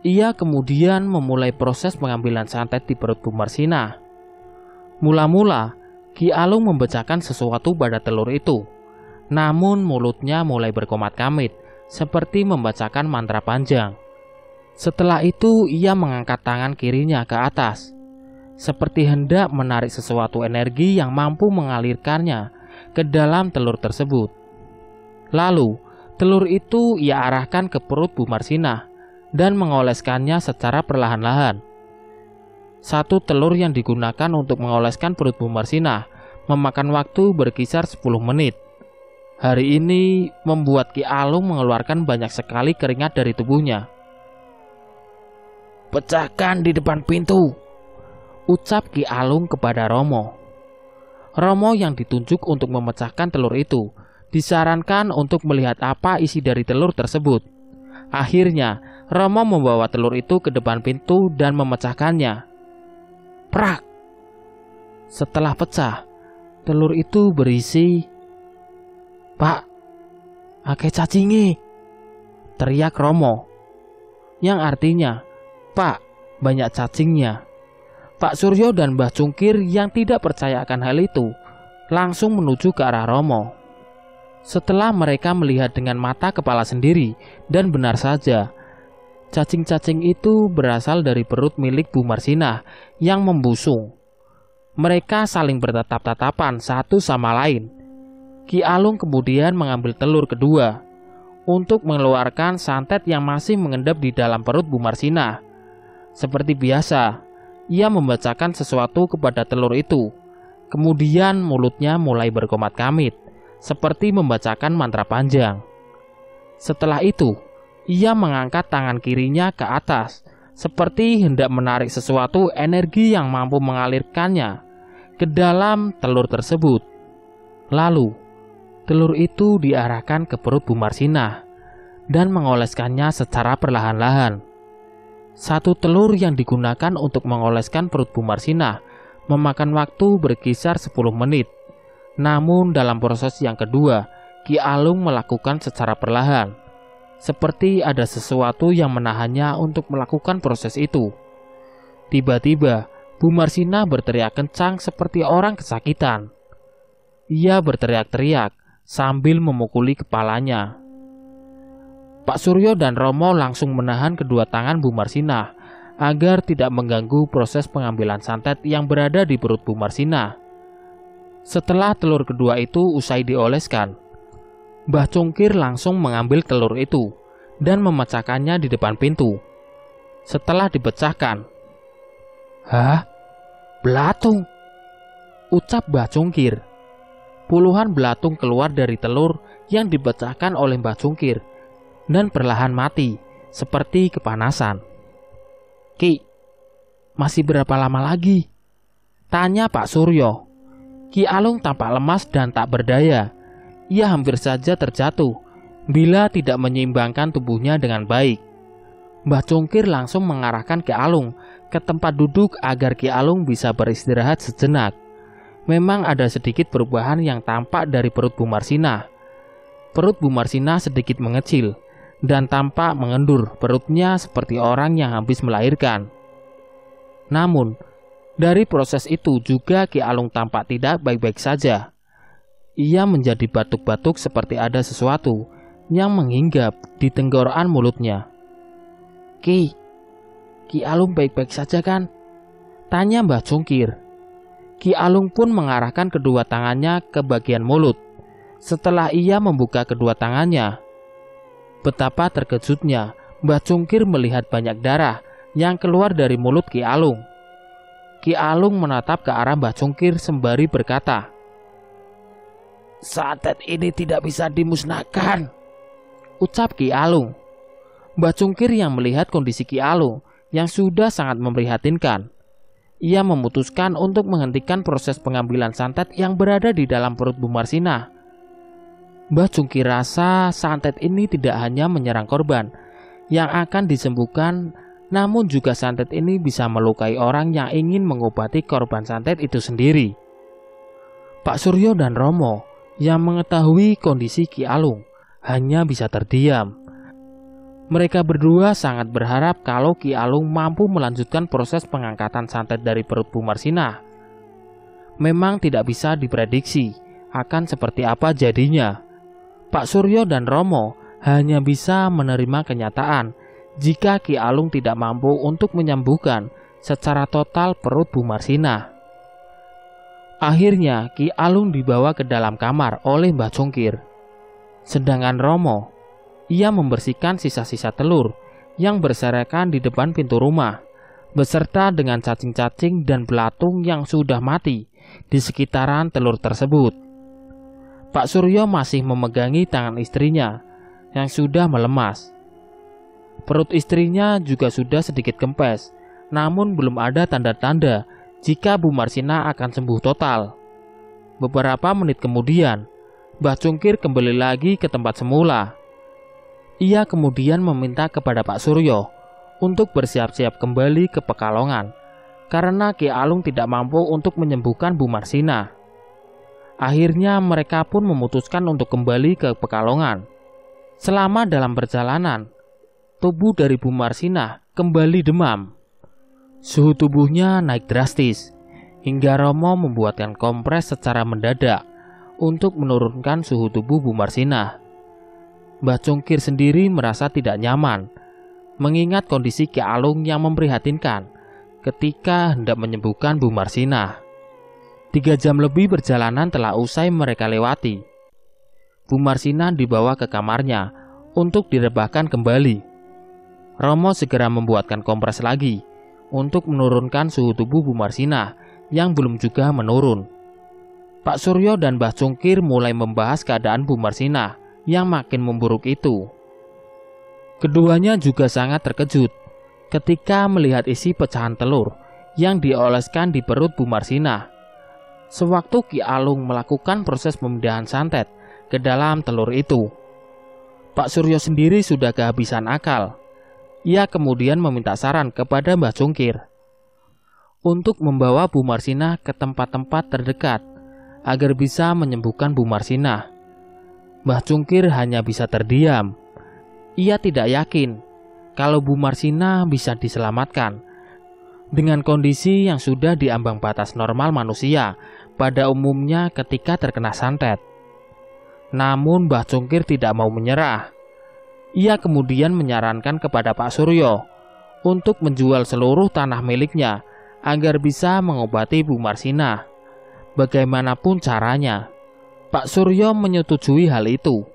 Ia kemudian memulai proses pengambilan santet di perut Bu Marsina. Mula-mula, Ki Alung membacakan sesuatu pada telur itu. Namun mulutnya mulai berkomat-kamit seperti membacakan mantra panjang. Setelah itu ia mengangkat tangan kirinya ke atas, seperti hendak menarik sesuatu energi yang mampu mengalirkannya ke dalam telur tersebut. Lalu telur itu ia arahkan ke perut Bu Marsina dan mengoleskannya secara perlahan-lahan. Satu telur yang digunakan untuk mengoleskan perut Bu Marsina memakan waktu berkisar 10 menit. Hari ini membuat Ki Alung mengeluarkan banyak sekali keringat dari tubuhnya. "Pecahkan di depan pintu," ucap Ki Alung kepada Romo. Romo yang ditunjuk untuk memecahkan telur itu disarankan untuk melihat apa isi dari telur tersebut. Akhirnya Romo membawa telur itu ke depan pintu dan memecahkannya. Prak! Setelah pecah, telur itu berisi, "Pak, "Akeh cacinge," teriak Romo, yang artinya, "Pak, banyak cacingnya." Pak Suryo dan Mbah Cungkir yang tidak percaya akan hal itu langsung menuju ke arah Romo. Setelah mereka melihat dengan mata kepala sendiri, dan benar saja, cacing-cacing itu berasal dari perut milik Bu Marsinah yang membusung. Mereka saling bertatap-tatapan satu sama lain. Ki Alung kemudian mengambil telur kedua untuk mengeluarkan santet yang masih mengendap di dalam perut Bu Marsinah. Seperti biasa, ia membacakan sesuatu kepada telur itu. Kemudian mulutnya mulai berkomat-kamit, seperti membacakan mantra panjang. Setelah itu, ia mengangkat tangan kirinya ke atas, seperti hendak menarik sesuatu energi yang mampu mengalirkannya ke dalam telur tersebut. Lalu, telur itu diarahkan ke perut Bu Marsinah dan mengoleskannya secara perlahan-lahan. Satu telur yang digunakan untuk mengoleskan perut Bu Marsinah memakan waktu berkisar 10 menit. Namun dalam proses yang kedua, Ki Alung melakukan secara perlahan, seperti ada sesuatu yang menahannya untuk melakukan proses itu. Tiba-tiba, Bu Marsinah berteriak kencang seperti orang kesakitan. Ia berteriak-teriak sambil memukuli kepalanya. Pak Suryo dan Romo langsung menahan kedua tangan Bu Marsinah agar tidak mengganggu proses pengambilan santet yang berada di perut Bu Marsinah. Setelah telur kedua itu usai dioleskan, Mbah Cungkir langsung mengambil telur itu dan memecahkannya di depan pintu. Setelah dipecahkan, "Hah? Belatung?" ucap Mbah Cungkir. Puluhan belatung keluar dari telur yang dipecahkan oleh Mbah Cungkir dan perlahan mati, seperti kepanasan. "Ki, masih berapa lama lagi?" tanya Pak Suryo. Ki Alung tampak lemas dan tak berdaya. Ia hampir saja terjatuh bila tidak menyeimbangkan tubuhnya dengan baik. Mbah Cungkir langsung mengarahkan Ki Alung ke tempat duduk agar Ki Alung bisa beristirahat sejenak. Memang ada sedikit perubahan yang tampak dari perut Bu Marsinah. Perut Bu Marsinah sedikit mengecil dan tampak mengendur perutnya seperti orang yang habis melahirkan. Namun, dari proses itu juga Ki Alung tampak tidak baik-baik saja. Ia menjadi batuk-batuk seperti ada sesuatu yang menghinggap di tenggorokan mulutnya. Ki Alung baik-baik saja kan?" tanya Mbah Cungkir. Ki Alung pun mengarahkan kedua tangannya ke bagian mulut. Setelah ia membuka kedua tangannya, betapa terkejutnya Mbah Cungkir melihat banyak darah yang keluar dari mulut Ki Alung. Ki Alung menatap ke arah Mbah Cungkir sembari berkata, "Santet ini tidak bisa dimusnahkan," ucap Ki Alung. Mbah Cungkir yang melihat kondisi Ki Alung yang sudah sangat memprihatinkan, ia memutuskan untuk menghentikan proses pengambilan santet yang berada di dalam perut Bu Marsinah. Mbah Cungkir rasa santet ini tidak hanya menyerang korban yang akan disembuhkan, namun juga santet ini bisa melukai orang yang ingin mengobati korban santet itu sendiri. Pak Suryo dan Romo yang mengetahui kondisi Ki Alung hanya bisa terdiam. Mereka berdua sangat berharap kalau Ki Alung mampu melanjutkan proses pengangkatan santet dari perut Bu Marsinah. Memang tidak bisa diprediksi akan seperti apa jadinya. Pak Suryo dan Romo hanya bisa menerima kenyataan jika Ki Alung tidak mampu untuk menyembuhkan secara total perut Bu Marsinah. Akhirnya Ki Alung dibawa ke dalam kamar oleh Mbah Cungkir. Sedangkan Romo, ia membersihkan sisa-sisa telur yang berserakan di depan pintu rumah, beserta dengan cacing-cacing dan belatung yang sudah mati di sekitaran telur tersebut. Pak Suryo masih memegangi tangan istrinya yang sudah melemas. Perut istrinya juga sudah sedikit kempes, namun belum ada tanda-tanda jika Bu Marsinah akan sembuh total. Beberapa menit kemudian, Mbah Cungkir kembali lagi ke tempat semula. Ia kemudian meminta kepada Pak Suryo untuk bersiap-siap kembali ke Pekalongan, karena Ki Alung tidak mampu untuk menyembuhkan Bu Marsinah. Akhirnya mereka pun memutuskan untuk kembali ke Pekalongan. Selama dalam perjalanan, tubuh dari Bu Marsinah kembali demam. Suhu tubuhnya naik drastis, hingga Romo membuatkan kompres secara mendadak untuk menurunkan suhu tubuh Bu Marsinah. Mbah Cungkir sendiri merasa tidak nyaman, mengingat kondisi Ki Alung yang memprihatinkan ketika hendak menyembuhkan Bu Marsinah. 3 jam lebih perjalanan telah usai mereka lewati. Bu Marsinah dibawa ke kamarnya untuk direbahkan kembali. Romo segera membuatkan kompres lagi untuk menurunkan suhu tubuh Bu Marsinah yang belum juga menurun. Pak Suryo dan Mbah Cungkir mulai membahas keadaan Bu Marsinah yang makin memburuk itu. Keduanya juga sangat terkejut ketika melihat isi pecahan telur yang dioleskan di perut Bu Marsinah. Sewaktu Ki Alung melakukan proses pemindahan santet ke dalam telur itu, Pak Suryo sendiri sudah kehabisan akal. Ia kemudian meminta saran kepada Mbah Cungkir untuk membawa Bu Marsinah ke tempat-tempat terdekat agar bisa menyembuhkan Bu Marsinah. Mbah Cungkir hanya bisa terdiam. Ia tidak yakin kalau Bu Marsinah bisa diselamatkan dengan kondisi yang sudah diambang batas normal manusia pada umumnya ketika terkena santet. Namun Mbah Cungkir tidak mau menyerah. Ia kemudian menyarankan kepada Pak Suryo untuk menjual seluruh tanah miliknya agar bisa mengobati Bu Marsinah. Bagaimanapun caranya, Pak Suryo menyetujui hal itu.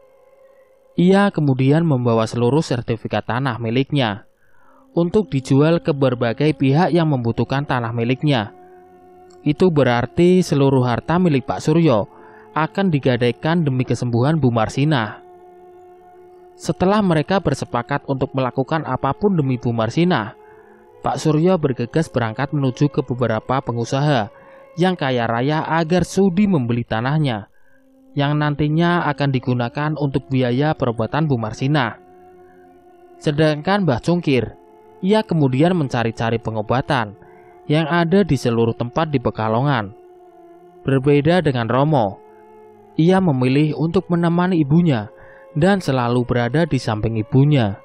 Ia kemudian membawa seluruh sertifikat tanah miliknya untuk dijual ke berbagai pihak yang membutuhkan tanah miliknya. Itu berarti seluruh harta milik Pak Suryo akan digadaikan demi kesembuhan Bu Marsinah. Setelah mereka bersepakat untuk melakukan apapun demi Bu Marsinah, Pak Suryo bergegas berangkat menuju ke beberapa pengusaha yang kaya raya agar sudi membeli tanahnya, yang nantinya akan digunakan untuk biaya perobatan Bu Marsinah. Sedangkan Mbah Cungkir, ia kemudian mencari-cari pengobatan yang ada di seluruh tempat di Pekalongan. Berbeda dengan Romo, ia memilih untuk menemani ibunya dan selalu berada di samping ibunya.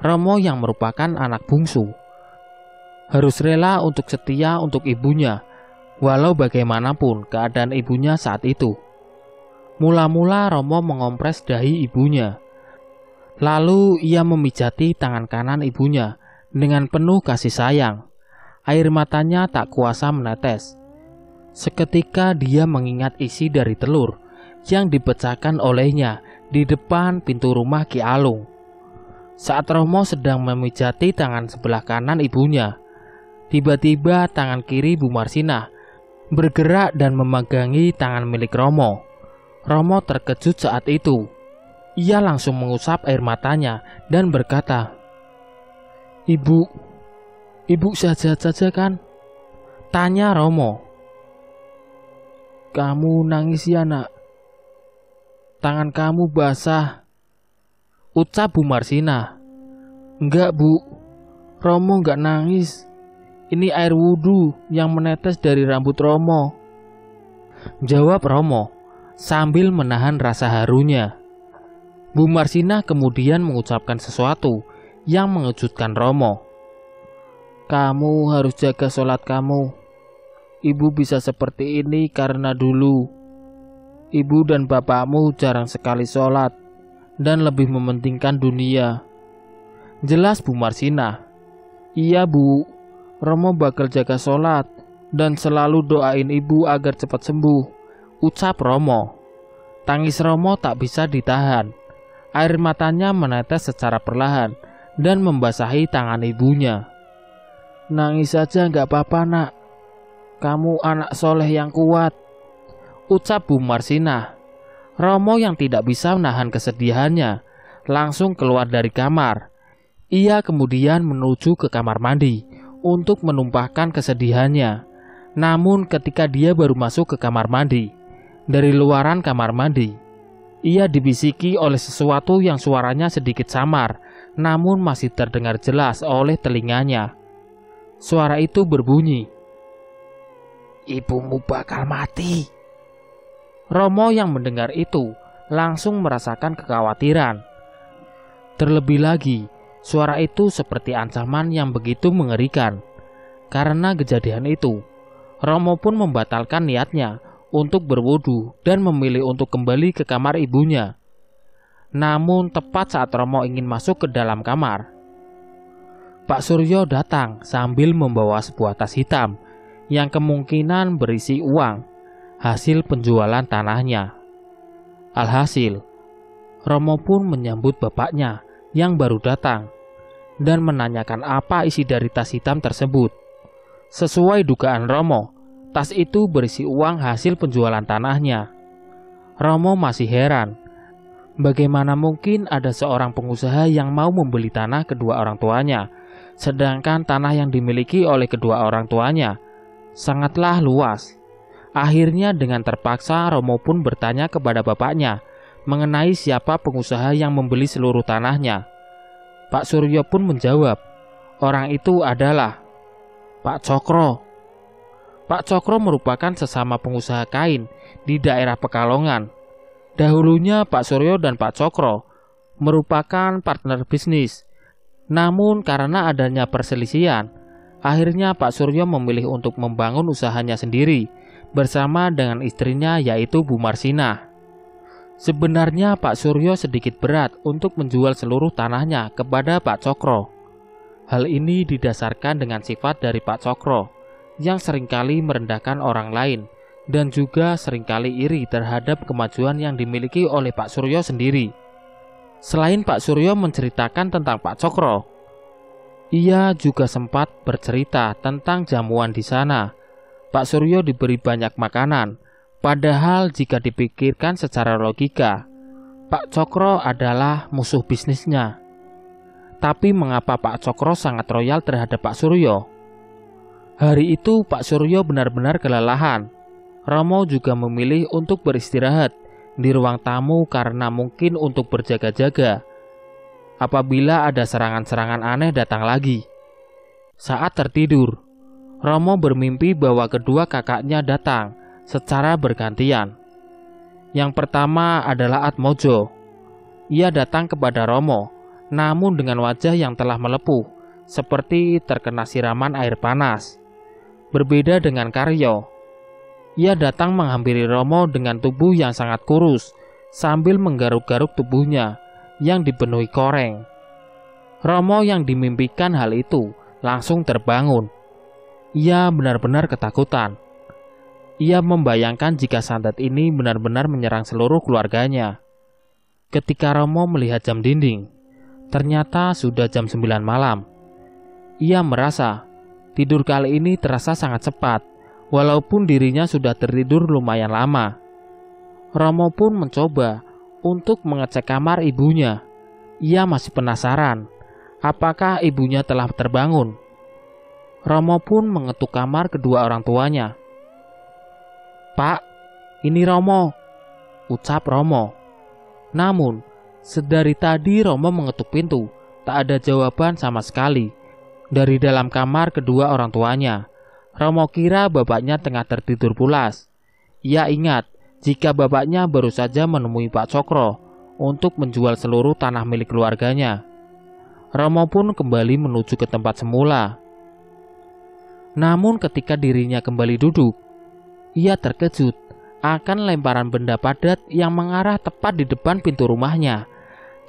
Romo yang merupakan anak bungsu harus rela untuk setia untuk ibunya, walau bagaimanapun keadaan ibunya saat itu. Mula-mula Romo mengompres dahi ibunya. Lalu ia memijati tangan kanan ibunya dengan penuh kasih sayang. Air matanya tak kuasa menetes. Seketika dia mengingat isi dari telur yang dipecahkan olehnya di depan pintu rumah Ki Alung. Saat Romo sedang memijati tangan sebelah kanan ibunya, tiba-tiba tangan kiri Bu Marsinah bergerak dan memegangi tangan milik Romo. Romo terkejut saat itu. Ia langsung mengusap air matanya dan berkata, Ibu sehat-sehat saja kan?" tanya Romo. "Kamu nangis ya, Nak? Tangan kamu basah," ucap Bu Marsinah. "Enggak, Bu. Romo enggak nangis. Ini air wudhu yang menetes dari rambut Romo," jawab Romo sambil menahan rasa harunya. Bu Marsinah kemudian mengucapkan sesuatu yang mengejutkan Romo. "Kamu harus jaga sholat kamu. Ibu bisa seperti ini karena dulu ibu dan bapakmu jarang sekali sholat dan lebih mementingkan dunia," jelas Bu Marsinah. "Iya, Bu. Romo bakal jaga sholat dan selalu doain ibu agar cepat sembuh," ucap Romo. Tangis Romo tak bisa ditahan. Air matanya menetes secara perlahan dan membasahi tangan ibunya. "Nangis saja nggak apa-apa, Nak. Kamu anak soleh yang kuat," ucap Bu Marsinah. Romo yang tidak bisa menahan kesedihannya langsung keluar dari kamar. Ia kemudian menuju ke kamar mandi untuk menumpahkan kesedihannya. Namun ketika dia baru masuk ke kamar mandi, dari luaran kamar mandi, ia dibisiki oleh sesuatu yang suaranya sedikit samar, namun masih terdengar jelas oleh telinganya. Suara itu berbunyi, "Ibumu bakal mati." Romo yang mendengar itu langsung merasakan kekhawatiran. Terlebih lagi, suara itu seperti ancaman yang begitu mengerikan. Karena kejadian itu, Romo pun membatalkan niatnya untuk berwudu dan memilih untuk kembali ke kamar ibunya. Namun tepat saat Romo ingin masuk ke dalam kamar, Pak Suryo datang sambil membawa sebuah tas hitam yang kemungkinan berisi uang hasil penjualan tanahnya. Alhasil, Romo pun menyambut bapaknya yang baru datang dan menanyakan apa isi dari tas hitam tersebut. Sesuai dugaan Romo, tas itu berisi uang hasil penjualan tanahnya. Romo masih heran, bagaimana mungkin ada seorang pengusaha yang mau membeli tanah kedua orang tuanya, sedangkan tanah yang dimiliki oleh kedua orang tuanya sangatlah luas. Akhirnya dengan terpaksa Romo pun bertanya kepada bapaknya mengenai siapa pengusaha yang membeli seluruh tanahnya. Pak Suryo pun menjawab, orang itu adalah Pak Cokro. Pak Cokro merupakan sesama pengusaha kain di daerah Pekalongan. Dahulunya Pak Suryo dan Pak Cokro merupakan partner bisnis. Namun karena adanya perselisihan, akhirnya Pak Suryo memilih untuk membangun usahanya sendiri bersama dengan istrinya yaitu Bu Marsinah. Sebenarnya Pak Suryo sedikit berat untuk menjual seluruh tanahnya kepada Pak Cokro. Hal ini didasarkan dengan sifat dari Pak Cokro yang seringkali merendahkan orang lain dan juga seringkali iri terhadap kemajuan yang dimiliki oleh Pak Suryo sendiri. Selain Pak Suryo menceritakan tentang Pak Cokro, ia juga sempat bercerita tentang jamuan di sana. Pak Suryo diberi banyak makanan, padahal jika dipikirkan secara logika, Pak Cokro adalah musuh bisnisnya. Tapi mengapa Pak Cokro sangat royal terhadap Pak Suryo? Hari itu Pak Suryo benar-benar kelelahan. Romo juga memilih untuk beristirahat di ruang tamu karena mungkin untuk berjaga-jaga apabila ada serangan-serangan aneh datang lagi. Saat tertidur, Romo bermimpi bahwa kedua kakaknya datang secara bergantian. Yang pertama adalah Atmojo. Ia datang kepada Romo, namun dengan wajah yang telah melepuh, seperti terkena siraman air panas. Berbeda dengan Karyo, ia datang menghampiri Romo dengan tubuh yang sangat kurus, sambil menggaruk-garuk tubuhnya yang dipenuhi koreng. Romo yang dimimpikan hal itu langsung terbangun. Ia benar-benar ketakutan. Ia membayangkan jika santet ini benar-benar menyerang seluruh keluarganya. Ketika Romo melihat jam dinding, ternyata sudah jam 9 malam. Ia merasa tidur kali ini terasa sangat cepat, walaupun dirinya sudah tertidur lumayan lama. Romo pun mencoba untuk mengecek kamar ibunya. Ia masih penasaran, apakah ibunya telah terbangun. Romo pun mengetuk kamar kedua orang tuanya. "Pak, ini Romo," ucap Romo. Namun, sedari tadi Romo mengetuk pintu, tak ada jawaban sama sekali dari dalam kamar kedua orang tuanya. Romo kira bapaknya tengah tertidur pulas. Ia ingat jika bapaknya baru saja menemui Pak Cokro untuk menjual seluruh tanah milik keluarganya. Romo pun kembali menuju ke tempat semula. Namun ketika dirinya kembali duduk, ia terkejut akan lemparan benda padat yang mengarah tepat di depan pintu rumahnya.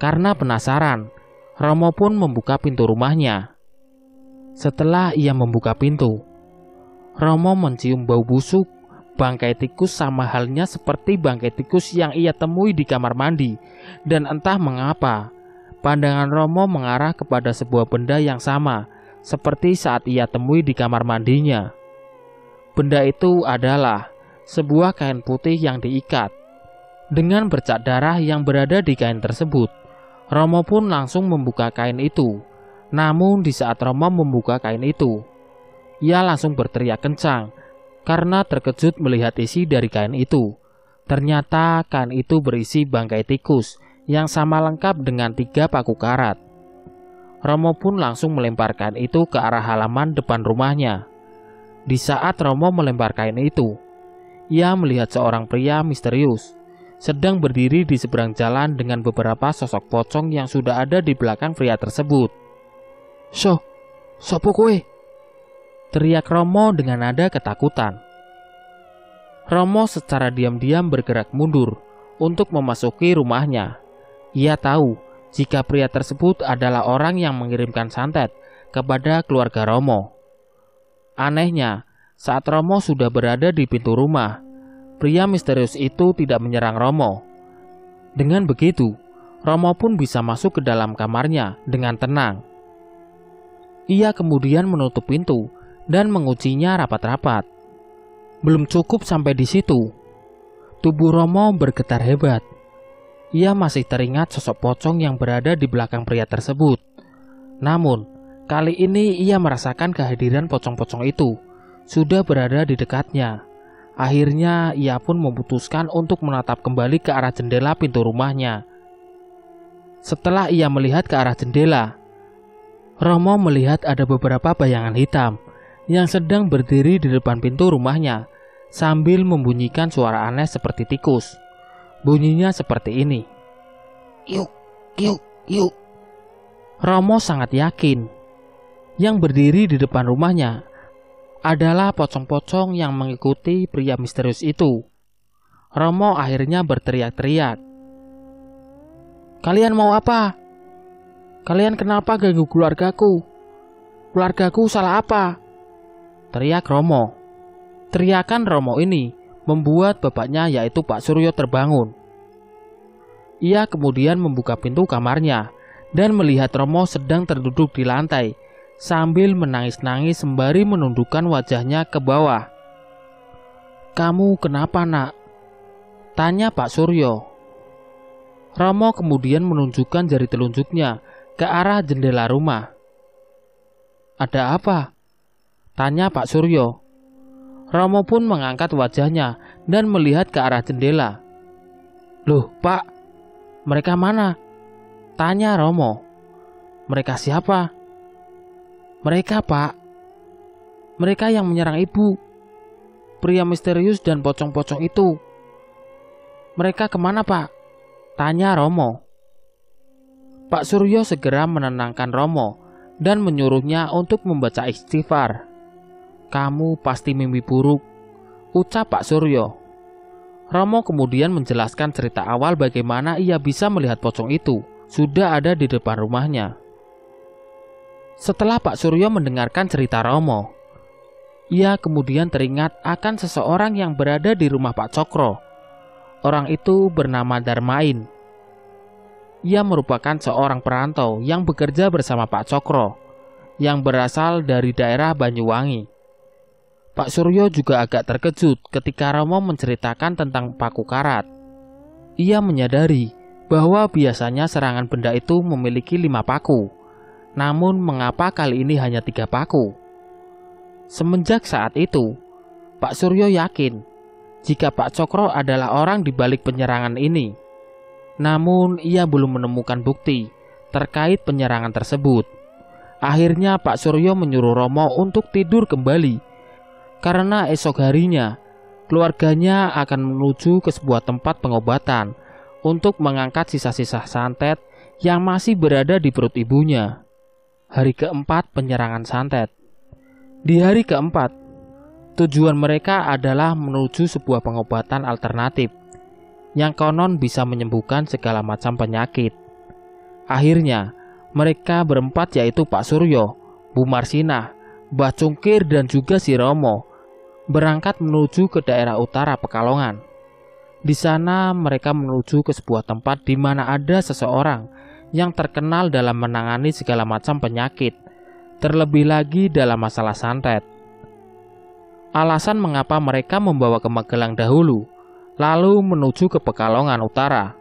Karena penasaran, Romo pun membuka pintu rumahnya. Setelah ia membuka pintu, Romo mencium bau busuk bangkai tikus sama halnya seperti bangkai tikus yang ia temui di kamar mandi. Dan entah mengapa, pandangan Romo mengarah kepada sebuah benda yang sama seperti saat ia temui di kamar mandinya. Benda itu adalah sebuah kain putih yang diikat dengan bercak darah yang berada di kain tersebut. Romo pun langsung membuka kain itu. Namun di saat Romo membuka kain itu, ia langsung berteriak kencang karena terkejut melihat isi dari kain itu. Ternyata kain itu berisi bangkai tikus yang sama lengkap dengan 3 paku karat. Romo pun langsung melempar kain itu ke arah halaman depan rumahnya. Di saat Romo melempar kain itu, ia melihat seorang pria misterius sedang berdiri di seberang jalan dengan beberapa sosok pocong yang sudah ada di belakang pria tersebut. Sopo kowe?" teriak Romo dengan nada ketakutan. Romo secara diam-diam bergerak mundur untuk memasuki rumahnya. Ia tahu jika pria tersebut adalah orang yang mengirimkan santet kepada keluarga Romo. Anehnya, saat Romo sudah berada di pintu rumah, pria misterius itu tidak menyerang Romo. Dengan begitu, Romo pun bisa masuk ke dalam kamarnya dengan tenang. Ia kemudian menutup pintu dan menguncinya rapat-rapat. Belum cukup sampai di situ, tubuh Romo bergetar hebat. Ia masih teringat sosok pocong yang berada di belakang pria tersebut. Namun, kali ini ia merasakan kehadiran pocong-pocong itu sudah berada di dekatnya. Akhirnya ia pun memutuskan untuk menatap kembali ke arah jendela pintu rumahnya. Setelah ia melihat ke arah jendela, Romo melihat ada beberapa bayangan hitam yang sedang berdiri di depan pintu rumahnya sambil membunyikan suara aneh seperti tikus. Bunyinya seperti ini. "Yuk, yuk, yuk." Romo sangat yakin yang berdiri di depan rumahnya adalah pocong-pocong yang mengikuti pria misterius itu. Romo akhirnya berteriak-teriak, "Kalian mau apa? Kalian kenapa ganggu keluargaku? Keluargaku salah apa?" teriak Romo. Teriakan Romo ini membuat bapaknya yaitu Pak Suryo terbangun. Ia kemudian membuka pintu kamarnya dan melihat Romo sedang terduduk di lantai sambil menangis-nangis sembari menundukkan wajahnya ke bawah. "Kamu kenapa, Nak?" tanya Pak Suryo. Romo kemudian menunjukkan jari telunjuknya ke arah jendela rumah. "Ada apa?" tanya Pak Suryo. Romo pun mengangkat wajahnya dan melihat ke arah jendela. "Loh, Pak, mereka mana?" tanya Romo. "Mereka siapa?" "Mereka, Pak. Mereka yang menyerang ibu. Pria misterius dan pocong-pocong itu. Mereka kemana, Pak?" tanya Romo. Pak Suryo segera menenangkan Romo dan menyuruhnya untuk membaca istighfar. "Kamu pasti mimpi buruk," ucap Pak Suryo. Romo kemudian menjelaskan cerita awal bagaimana ia bisa melihat pocong itu sudah ada di depan rumahnya. Setelah Pak Suryo mendengarkan cerita Romo, ia kemudian teringat akan seseorang yang berada di rumah Pak Cokro. Orang itu bernama Darmain. Ia merupakan seorang perantau yang bekerja bersama Pak Cokro, yang berasal dari daerah Banyuwangi. Pak Suryo juga agak terkejut ketika Romo menceritakan tentang paku karat. Ia menyadari bahwa biasanya serangan benda itu memiliki 5 paku. Namun mengapa kali ini hanya 3 paku? Semenjak saat itu, Pak Suryo yakin jika Pak Cokro adalah orang di balik penyerangan ini. Namun ia belum menemukan bukti terkait penyerangan tersebut. Akhirnya Pak Suryo menyuruh Romo untuk tidur kembali, karena esok harinya keluarganya akan menuju ke sebuah tempat pengobatan untuk mengangkat sisa-sisa santet yang masih berada di perut ibunya. Hari keempat penyerangan santet. Di hari keempat, tujuan mereka adalah menuju sebuah pengobatan alternatif yang konon bisa menyembuhkan segala macam penyakit. Akhirnya, mereka berempat yaitu Pak Suryo, Bu Marsinah, Mbah Cungkir dan juga si Romo berangkat menuju ke daerah utara Pekalongan. Di sana mereka menuju ke sebuah tempat di mana ada seseorang yang terkenal dalam menangani segala macam penyakit, terlebih lagi dalam masalah santet. Alasan mengapa mereka membawa ke Magelang dahulu, lalu menuju ke Pekalongan Utara,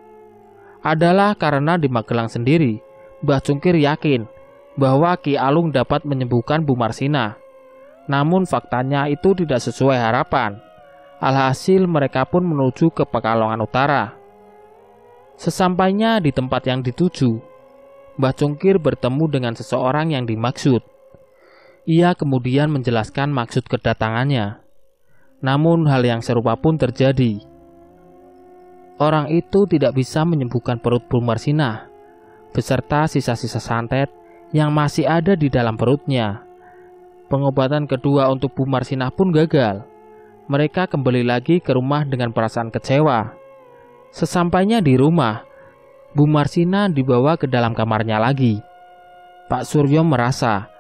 adalah karena di Magelang sendiri, Mbah Cungkir yakin bahwa Ki Alung dapat menyembuhkan Bu Marsinah. Namun faktanya itu tidak sesuai harapan. Alhasil mereka pun menuju ke Pekalongan Utara. Sesampainya di tempat yang dituju, Mbah Cungkir bertemu dengan seseorang yang dimaksud. Ia kemudian menjelaskan maksud kedatangannya. Namun hal yang serupa pun terjadi. orang itu tidak bisa menyembuhkan perut Bu Marsinah, beserta sisa-sisa santet yang masih ada di dalam perutnya. Pengobatan kedua untuk Bu Marsinah pun gagal. Mereka kembali lagi ke rumah dengan perasaan kecewa. Sesampainya di rumah, Bu Marsinah dibawa ke dalam kamarnya lagi. Pak Suryo merasa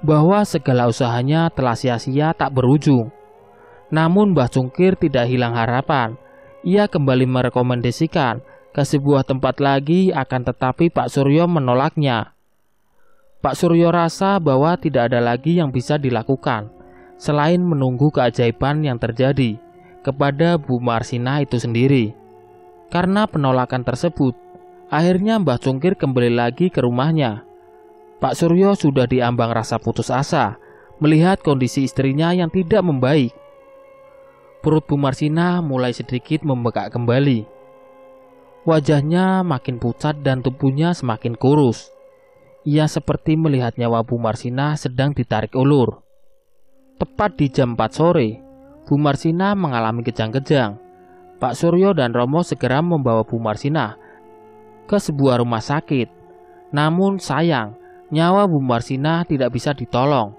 bahwa segala usahanya telah sia-sia tak berujung. Namun Mbah Cungkir tidak hilang harapan. Ia kembali merekomendasikan ke sebuah tempat lagi, akan tetapi Pak Suryo menolaknya. Pak Suryo rasa bahwa tidak ada lagi yang bisa dilakukan selain menunggu keajaiban yang terjadi kepada Bu Marsinah itu sendiri. Karena penolakan tersebut, akhirnya Mbah Cungkir kembali lagi ke rumahnya. Pak Suryo sudah diambang rasa putus asa melihat kondisi istrinya yang tidak membaik. Perut Bu Marsinah mulai sedikit membekak kembali. Wajahnya makin pucat dan tubuhnya semakin kurus. Ia seperti melihat nyawa Bu Marsinah sedang ditarik ulur. Tepat di jam 4 sore, Bu Marsinah mengalami kejang-kejang. Pak Suryo dan Romo segera membawa Bu Marsinah ke sebuah rumah sakit. Namun sayang, nyawa Bu Marsinah tidak bisa ditolong.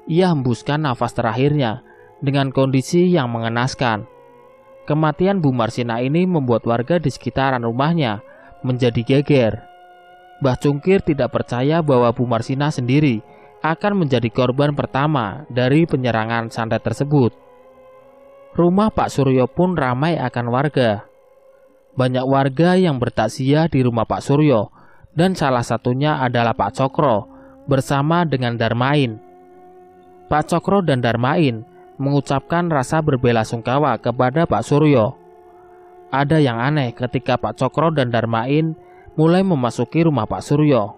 Ia hembuskan nafas terakhirnya dengan kondisi yang mengenaskan. Kematian Bu Marsinah ini membuat warga di sekitaran rumahnya menjadi geger. Mbah Cungkir tidak percaya bahwa Bu Marsinah sendiri akan menjadi korban pertama dari penyerangan santet tersebut. Rumah Pak Suryo pun ramai akan warga. Banyak warga yang bertakziah di rumah Pak Suryo, dan salah satunya adalah Pak Cokro bersama dengan Darmain. Pak Cokro dan Darmain mengucapkan rasa berbelasungkawa kepada Pak Suryo. Ada yang aneh ketika Pak Cokro dan Darmain mulai memasuki rumah Pak Suryo.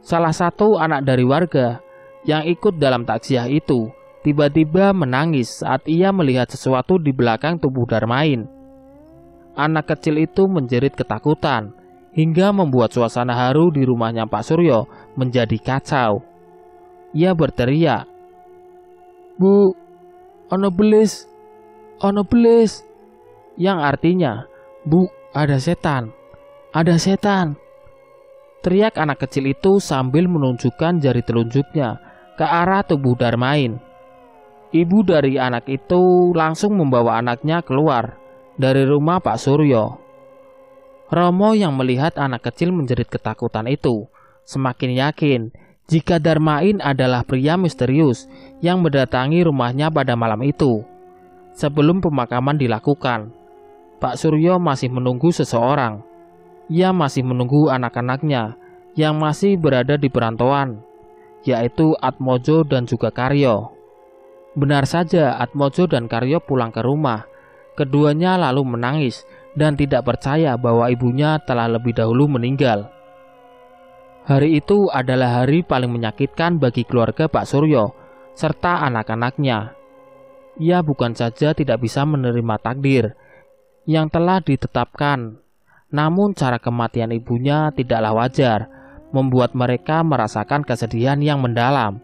Salah satu anak dari warga yang ikut dalam takziah itu tiba-tiba menangis saat ia melihat sesuatu di belakang tubuh Darmain. Anak kecil itu menjerit ketakutan hingga membuat suasana haru di rumahnya Pak Suryo menjadi kacau. Ia berteriak, "Bu, ono belis, ono belis," yang artinya, "Bu, ada setan, ada setan." Teriak anak kecil itu sambil menunjukkan jari telunjuknya ke arah tubuh Darmain. Ibu dari anak itu langsung membawa anaknya keluar dari rumah Pak Suryo. Romo yang melihat anak kecil menjerit ketakutan itu semakin yakin jika Darmain adalah pria misterius yang mendatangi rumahnya pada malam itu. Sebelum pemakaman dilakukan, Pak Suryo masih menunggu seseorang. Ia masih menunggu anak-anaknya yang masih berada di perantauan, yaitu Atmojo dan juga Karyo. Benar saja, Atmojo dan Karyo pulang ke rumah. Keduanya lalu menangis dan tidak percaya bahwa ibunya telah lebih dahulu meninggal. Hari itu adalah hari paling menyakitkan bagi keluarga Pak Suryo serta anak-anaknya. Ia bukan saja tidak bisa menerima takdir yang telah ditetapkan, namun cara kematian ibunya tidaklah wajar, membuat mereka merasakan kesedihan yang mendalam.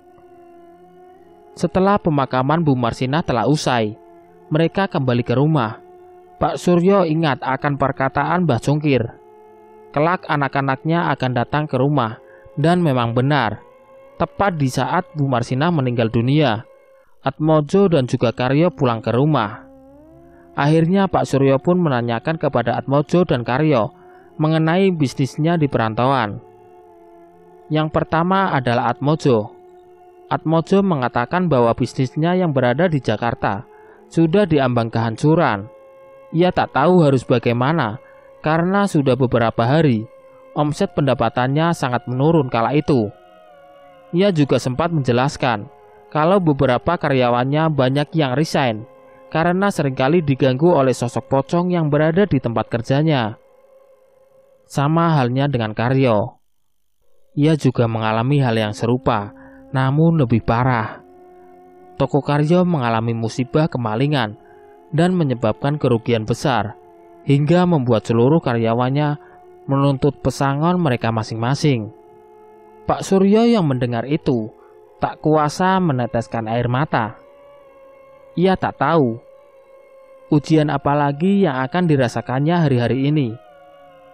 Setelah pemakaman Bu Marsinah telah usai, mereka kembali ke rumah. Pak Suryo ingat akan perkataan Mbah Cungkir. Kelak anak-anaknya akan datang ke rumah, dan memang benar. Tepat di saat Bu Marsinah meninggal dunia, Atmojo dan juga Karyo pulang ke rumah. Akhirnya Pak Suryo pun menanyakan kepada Atmojo dan Karyo mengenai bisnisnya di perantauan. Yang pertama adalah Atmojo. Atmojo mengatakan bahwa bisnisnya yang berada di Jakarta sudah diambang kehancuran. Ia tak tahu harus bagaimana karena sudah beberapa hari omset pendapatannya sangat menurun kala itu. Ia juga sempat menjelaskan kalau beberapa karyawannya banyak yang resign karena seringkali diganggu oleh sosok pocong yang berada di tempat kerjanya. Sama halnya dengan Karyo. Ia juga mengalami hal yang serupa, namun lebih parah. Toko Karyo mengalami musibah kemalingan dan menyebabkan kerugian besar, hingga membuat seluruh karyawannya menuntut pesangon mereka masing-masing. Pak Suryo yang mendengar itu tak kuasa meneteskan air mata. Ia tak tahu Ujian apalagi yang akan dirasakannya hari-hari ini?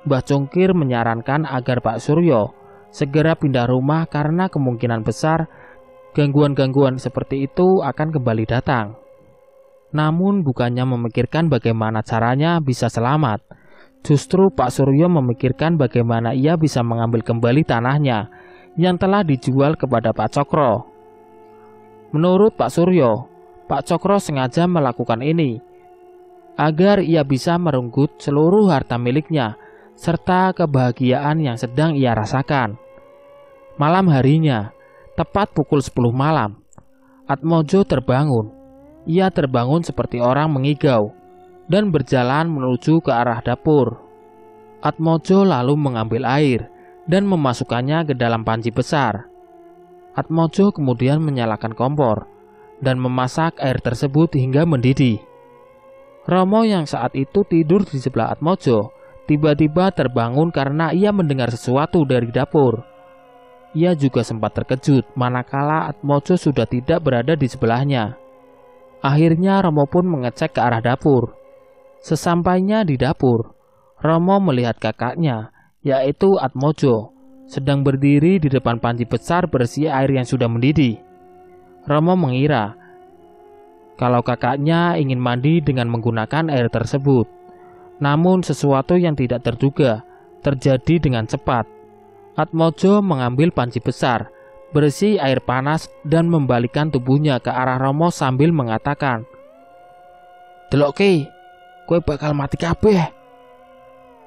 Mbah Cungkir menyarankan agar Pak Suryo segera pindah rumah karena kemungkinan besar gangguan-gangguan seperti itu akan kembali datang. Namun bukannya memikirkan bagaimana caranya bisa selamat, justru Pak Suryo memikirkan bagaimana ia bisa mengambil kembali tanahnya yang telah dijual kepada Pak Cokro. Menurut Pak Suryo, Pak Cokro sengaja melakukan ini agar ia bisa merenggut seluruh harta miliknya serta kebahagiaan yang sedang ia rasakan. Malam harinya, tepat pukul 10 malam, Atmojo terbangun. Ia terbangun seperti orang mengigau dan berjalan menuju ke arah dapur. Atmojo lalu mengambil air dan memasukkannya ke dalam panci besar. Atmojo kemudian menyalakan kompor dan memasak air tersebut hingga mendidih. Romo yang saat itu tidur di sebelah Atmojo tiba-tiba terbangun karena ia mendengar sesuatu dari dapur. Ia juga sempat terkejut manakala Atmojo sudah tidak berada di sebelahnya. Akhirnya Romo pun mengecek ke arah dapur. Sesampainya di dapur, Romo melihat kakaknya, yaitu Atmojo, sedang berdiri di depan panci besar berisi air yang sudah mendidih. Romo mengira kalau kakaknya ingin mandi dengan menggunakan air tersebut. Namun sesuatu yang tidak terduga terjadi dengan cepat. Atmojo mengambil panci besar berisi air panas dan membalikkan tubuhnya ke arah Romo sambil mengatakan, "Delok ki, kowe bakal mati kabeh."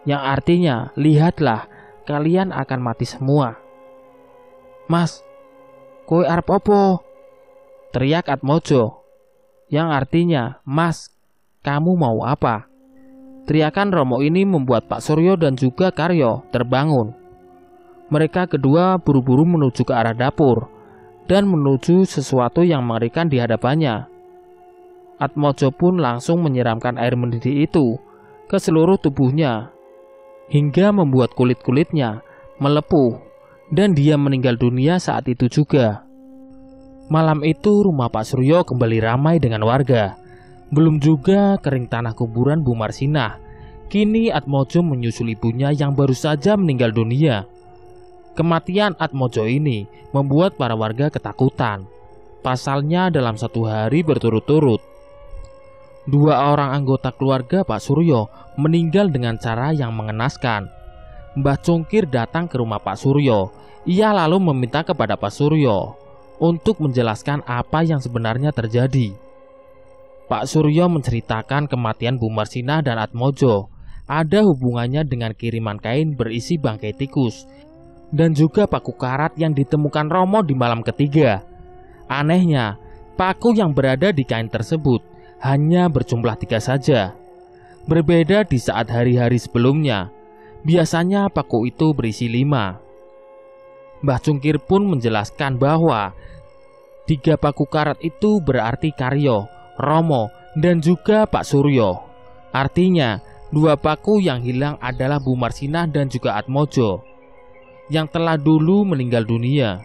Yang artinya, lihatlah, kalian akan mati semua. "Mas, kowe arep opo?" teriak Atmojo. Yang artinya, "Mas, kamu mau apa?" Teriakan Romo ini membuat Pak Suryo dan juga Karyo terbangun. Mereka kedua buru-buru menuju ke arah dapur dan menuju sesuatu yang mengerikan di hadapannya. Atmojo pun langsung menyiramkan air mendidih itu ke seluruh tubuhnya hingga membuat kulit-kulitnya melepuh dan dia meninggal dunia saat itu juga. Malam itu rumah Pak Suryo kembali ramai dengan warga. Belum juga kering tanah kuburan Bu Marsinah. Kini Atmojo menyusul ibunya yang baru saja meninggal dunia. Kematian Atmojo ini membuat para warga ketakutan. Pasalnya dalam satu hari berturut-turut, 2 orang anggota keluarga Pak Suryo meninggal dengan cara yang mengenaskan. Mbah Cungkir datang ke rumah Pak Suryo. Ia lalu meminta kepada Pak Suryo untuk menjelaskan apa yang sebenarnya terjadi. Pak Suryo menceritakan kematian Bu Marsinah dan Atmojo ada hubungannya dengan kiriman kain berisi bangkai tikus dan juga paku karat yang ditemukan Romo di malam ketiga. Anehnya, paku yang berada di kain tersebut hanya berjumlah 3 saja. Berbeda di saat hari-hari sebelumnya, biasanya paku itu berisi 5. Mbah Cungkir pun menjelaskan bahwa 3 paku karat itu berarti Karyo, Romo, dan juga Pak Suryo. Artinya, 2 paku yang hilang adalah Bu Marsinah dan juga Atmojo yang telah dulu meninggal dunia.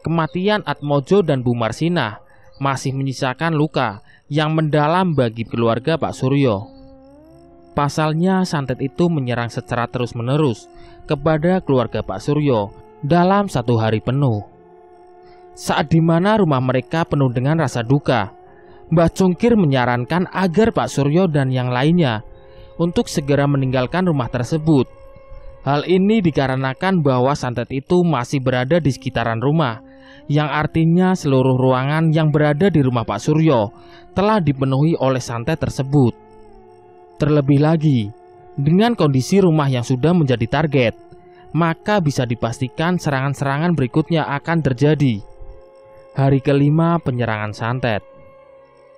Kematian Atmojo dan Bu Marsinah masih menyisakan luka yang mendalam bagi keluarga Pak Suryo. Pasalnya santet itu menyerang secara terus-menerus kepada keluarga Pak Suryo dalam 1 hari penuh. Saat dimana rumah mereka penuh dengan rasa duka, Mbah Cungkir menyarankan agar Pak Suryo dan yang lainnya untuk segera meninggalkan rumah tersebut. Hal ini dikarenakan bahwa santet itu masih berada di sekitaran rumah, yang artinya seluruh ruangan yang berada di rumah Pak Suryo telah dipenuhi oleh santet tersebut. Terlebih lagi, dengan kondisi rumah yang sudah menjadi target, maka bisa dipastikan serangan-serangan berikutnya akan terjadi. Hari kelima penyerangan santet.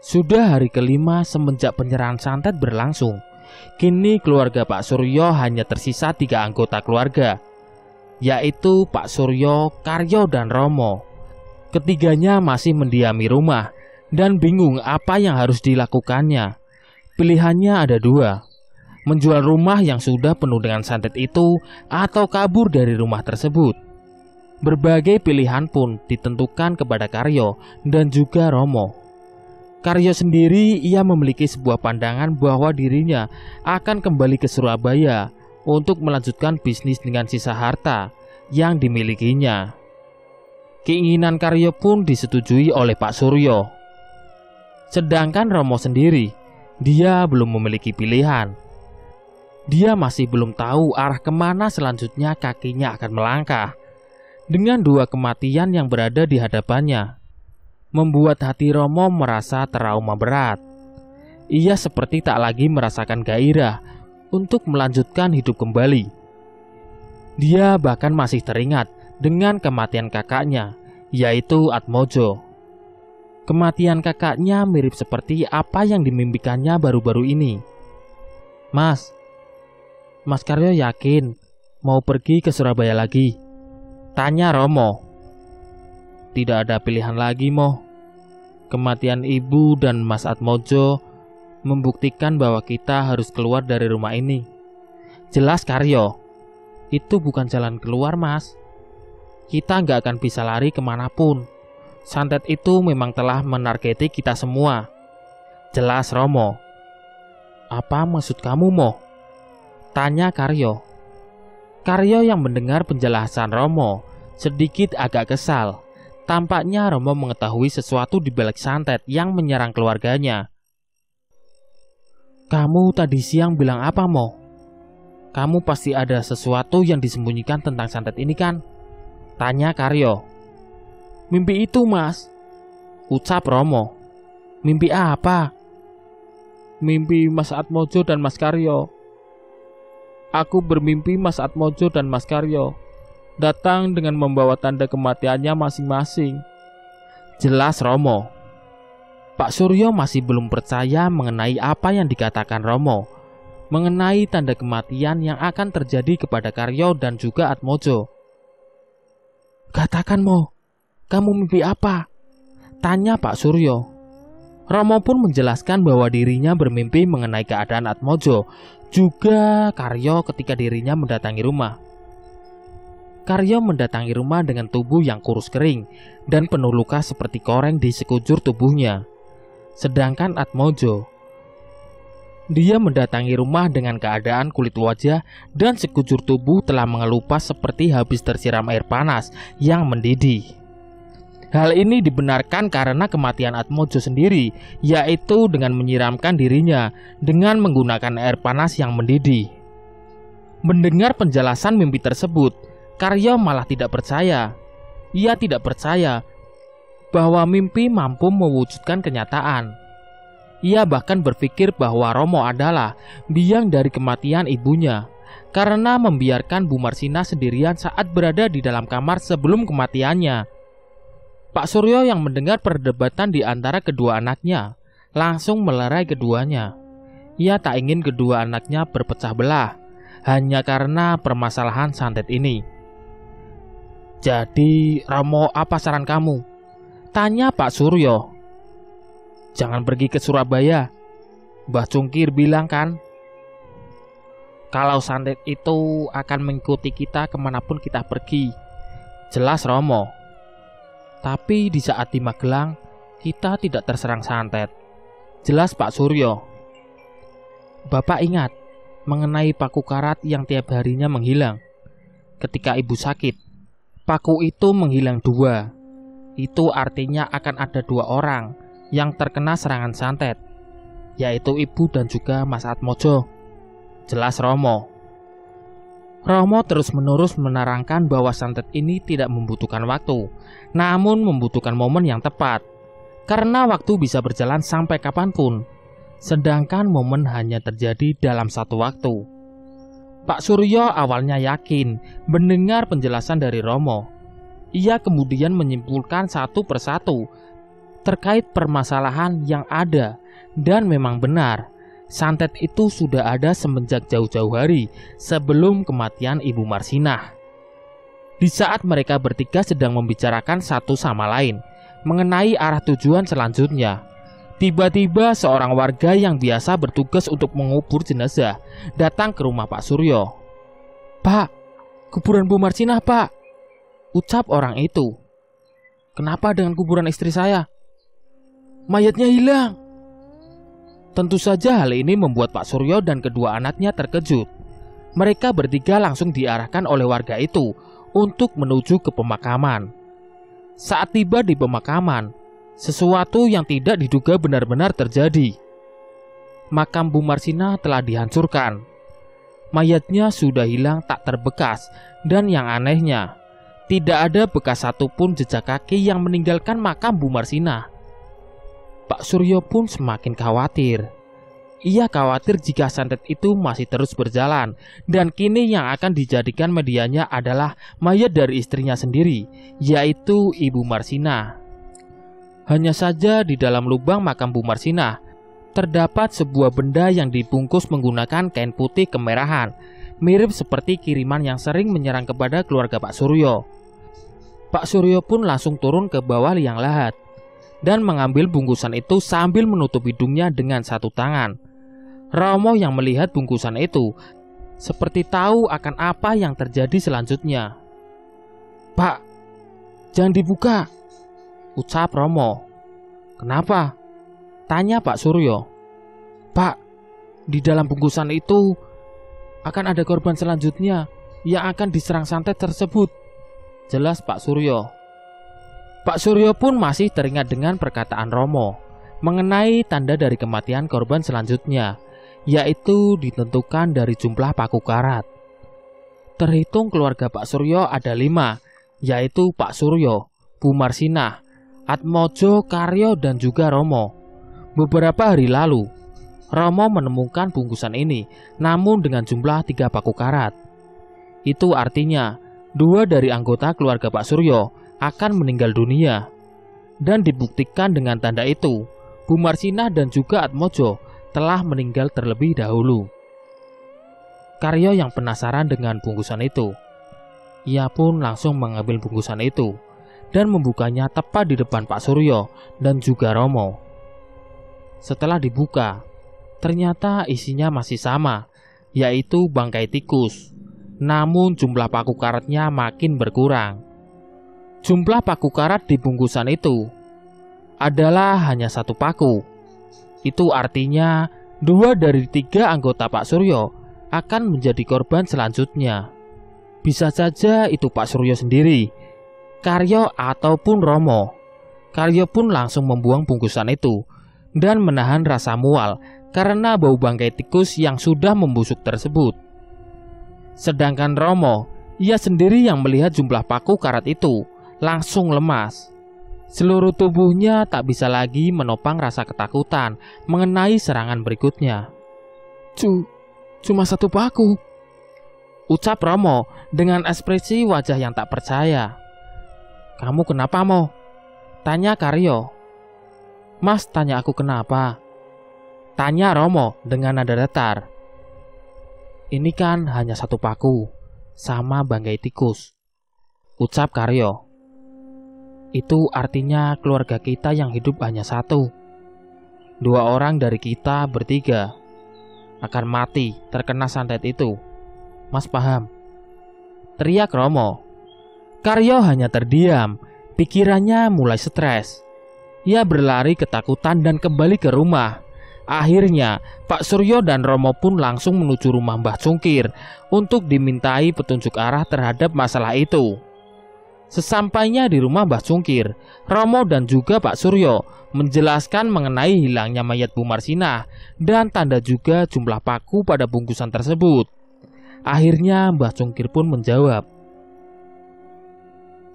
Sudah hari kelima semenjak penyerangan santet berlangsung. Kini keluarga Pak Suryo hanya tersisa 3 anggota keluarga, yaitu Pak Suryo, Karyo, dan Romo. Ketiganya masih mendiami rumah dan bingung apa yang harus dilakukannya. Pilihannya ada 2, menjual rumah yang sudah penuh dengan santet itu atau kabur dari rumah tersebut. Berbagai pilihan pun ditentukan kepada Karyo dan juga Romo. Karyo sendiri ia memiliki sebuah pandangan bahwa dirinya akan kembali ke Surabaya untuk melanjutkan bisnis dengan sisa harta yang dimilikinya. Keinginan Karyo pun disetujui oleh Pak Suryo. Sedangkan Romo sendiri, dia belum memiliki pilihan. Dia masih belum tahu arah kemana selanjutnya kakinya akan melangkah. Dengan dua kematian yang berada di hadapannya, membuat hati Romo merasa trauma berat. Ia seperti tak lagi merasakan gairah untuk melanjutkan hidup kembali. Dia bahkan masih teringat dengan kematian kakaknya, yaitu Atmojo. Kematian kakaknya mirip seperti apa yang dimimpikannya baru-baru ini. Mas Karyo yakin mau pergi ke Surabaya lagi? Tanya Romo. Tidak ada pilihan lagi, Mo. Kematian ibu dan Mas Atmojo membuktikan bahwa kita harus keluar dari rumah ini. Jelas Karyo, itu bukan jalan keluar, Mas. Kita nggak akan bisa lari kemanapun. Santet itu memang telah menargeti kita semua. Jelas Romo. Apa maksud kamu, Mo? Tanya Karyo. Karyo yang mendengar penjelasan Romo sedikit agak kesal. Tampaknya Romo mengetahui sesuatu di balik santet yang menyerang keluarganya. Kamu tadi siang bilang apa, Mo? Kamu pasti ada sesuatu yang disembunyikan tentang santet ini kan? Tanya Karyo. Mimpi itu, Mas. Ucap Romo. Mimpi apa? Mimpi Mas Atmojo dan Mas Karyo. Aku bermimpi Mas Atmojo dan Mas Karyo datang dengan membawa tanda kematiannya masing-masing. Jelas Romo. Pak Suryo masih belum percaya mengenai apa yang dikatakan Romo, mengenai tanda kematian yang akan terjadi kepada Karyo dan juga Atmojo. Katakan, Mo, kamu mimpi apa? Tanya Pak Suryo. Romo pun menjelaskan bahwa dirinya bermimpi mengenai keadaan Atmojo, juga Karyo ketika dirinya mendatangi rumah. Karyo mendatangi rumah dengan tubuh yang kurus kering dan penuh luka seperti koreng di sekujur tubuhnya. Sedangkan Atmojo, dia mendatangi rumah dengan keadaan kulit wajah dan sekujur tubuh telah mengelupas seperti habis tersiram air panas yang mendidih. Hal ini dibenarkan karena kematian Atmojo sendiri, yaitu dengan menyiramkan dirinya dengan menggunakan air panas yang mendidih. Mendengar penjelasan mimpi tersebut, Karyo malah tidak percaya. Ia tidak percaya bahwa mimpi mampu mewujudkan kenyataan. Ia bahkan berpikir bahwa Romo adalah biang dari kematian ibunya karena membiarkan Bu Marsina sendirian saat berada di dalam kamar sebelum kematiannya. Pak Suryo yang mendengar perdebatan di antara kedua anaknya langsung melerai keduanya. Ia tak ingin kedua anaknya berpecah belah hanya karena permasalahan santet ini. Jadi, Romo, apa saran kamu? Tanya Pak Suryo. Jangan pergi ke Surabaya. Mbah Cungkir bilang kan, kalau santet itu akan mengikuti kita kemanapun kita pergi. Jelas Romo. Tapi di saat di Magelang, kita tidak terserang santet. Jelas Pak Suryo. Bapak ingat mengenai paku karat yang tiap harinya menghilang ketika ibu sakit. Paku itu menghilang 2. Itu artinya akan ada 2 orang yang terkena serangan santet, yaitu ibu dan juga Mas Atmojo. Jelas Romo. Romo terus-menerus menerangkan bahwa santet ini tidak membutuhkan waktu, namun membutuhkan momen yang tepat. Karena waktu bisa berjalan sampai kapanpun, sedangkan momen hanya terjadi dalam satu waktu. Pak Suryo awalnya yakin mendengar penjelasan dari Romo. Ia kemudian menyimpulkan satu persatu terkait permasalahan yang ada, dan memang benar, santet itu sudah ada semenjak jauh-jauh hari sebelum kematian Ibu Marsinah. Di saat mereka bertiga sedang membicarakan satu sama lain mengenai arah tujuan selanjutnya, tiba-tiba seorang warga yang biasa bertugas untuk mengubur jenazah datang ke rumah Pak Suryo. Pak, kuburan Bu Marsinah, Pak, ucap orang itu. Kenapa dengan kuburan istri saya? mayatnya hilang. Tentu saja hal ini membuat Pak Suryo dan kedua anaknya terkejut. Mereka bertiga langsung diarahkan oleh warga itu untuk menuju ke pemakaman. Saat tiba di pemakaman, sesuatu yang tidak diduga benar-benar terjadi. Makam Bu Marsina telah dihancurkan. Mayatnya sudah hilang tak terbekas, dan yang anehnya, tidak ada bekas satupun jejak kaki yang meninggalkan makam Bu Marsina. Pak Suryo pun semakin khawatir. Ia khawatir jika santet itu masih terus berjalan, dan kini yang akan dijadikan medianya adalah mayat dari istrinya sendiri, yaitu Ibu Marsina. Hanya saja di dalam lubang makam Bu Marsina terdapat sebuah benda yang dibungkus menggunakan kain putih kemerahan, mirip seperti kiriman yang sering menyerang kepada keluarga Pak Suryo. Pak Suryo pun langsung turun ke bawah liang lahat dan mengambil bungkusan itu sambil menutup hidungnya dengan satu tangan. Romo yang melihat bungkusan itu seperti tahu akan apa yang terjadi selanjutnya. "Pak, jangan dibuka," ucap Romo. "Kenapa?" tanya Pak Suryo. "Pak, di dalam bungkusan itu akan ada korban selanjutnya yang akan diserang santet tersebut," jelas Pak Suryo. Pak Suryo pun masih teringat dengan perkataan Romo mengenai tanda dari kematian korban selanjutnya, yaitu ditentukan dari jumlah paku karat. Terhitung keluarga Pak Suryo ada 5, yaitu Pak Suryo, Bu Marsina, Atmojo, Karyo, dan juga Romo. Beberapa hari lalu, Romo menemukan bungkusan ini, namun dengan jumlah 3 paku karat. Itu artinya 2 dari anggota keluarga Pak Suryo akan meninggal dunia. Dan dibuktikan dengan tanda itu, Bu Marsina dan juga Atmojo telah meninggal terlebih dahulu. Karyo yang penasaran dengan bungkusan itu, ia pun langsung mengambil bungkusan itu dan membukanya tepat di depan Pak Suryo dan juga Romo. Setelah dibuka, ternyata isinya masih sama, yaitu bangkai tikus. Namun jumlah paku karatnya makin berkurang. Jumlah paku karat di bungkusan itu adalah hanya 1 paku. Itu artinya 2 dari 3 anggota Pak Suryo akan menjadi korban selanjutnya. Bisa saja itu Pak Suryo sendiri, Karyo, ataupun Romo. Karyo pun langsung membuang bungkusan itu dan menahan rasa mual karena bau bangkai tikus yang sudah membusuk tersebut. Sedangkan Romo, ia sendiri yang melihat jumlah paku karat itu langsung lemas. Seluruh tubuhnya tak bisa lagi menopang rasa ketakutan mengenai serangan berikutnya. Cuma 1 paku," ucap Romo dengan ekspresi wajah yang tak percaya. "Kamu kenapa, Mo?" tanya Karyo. "Mas tanya aku kenapa?" tanya Romo dengan nada datar. "Ini kan hanya 1 paku sama bangkai tikus," ucap Karyo. "Itu artinya keluarga kita yang hidup hanya 1. 2 orang dari kita bertiga akan mati terkena santet itu. Mas paham?" teriak Romo. Karyo hanya terdiam, pikirannya mulai stres. Ia berlari ketakutan dan kembali ke rumah. Akhirnya, Pak Suryo dan Romo pun langsung menuju rumah Mbah Cungkir untuk dimintai petunjuk arah terhadap masalah itu. Sesampainya di rumah Mbah Cungkir, Romo dan juga Pak Suryo menjelaskan mengenai hilangnya mayat Bu Marsina dan tanda juga jumlah paku pada bungkusan tersebut. Akhirnya Mbah Cungkir pun menjawab,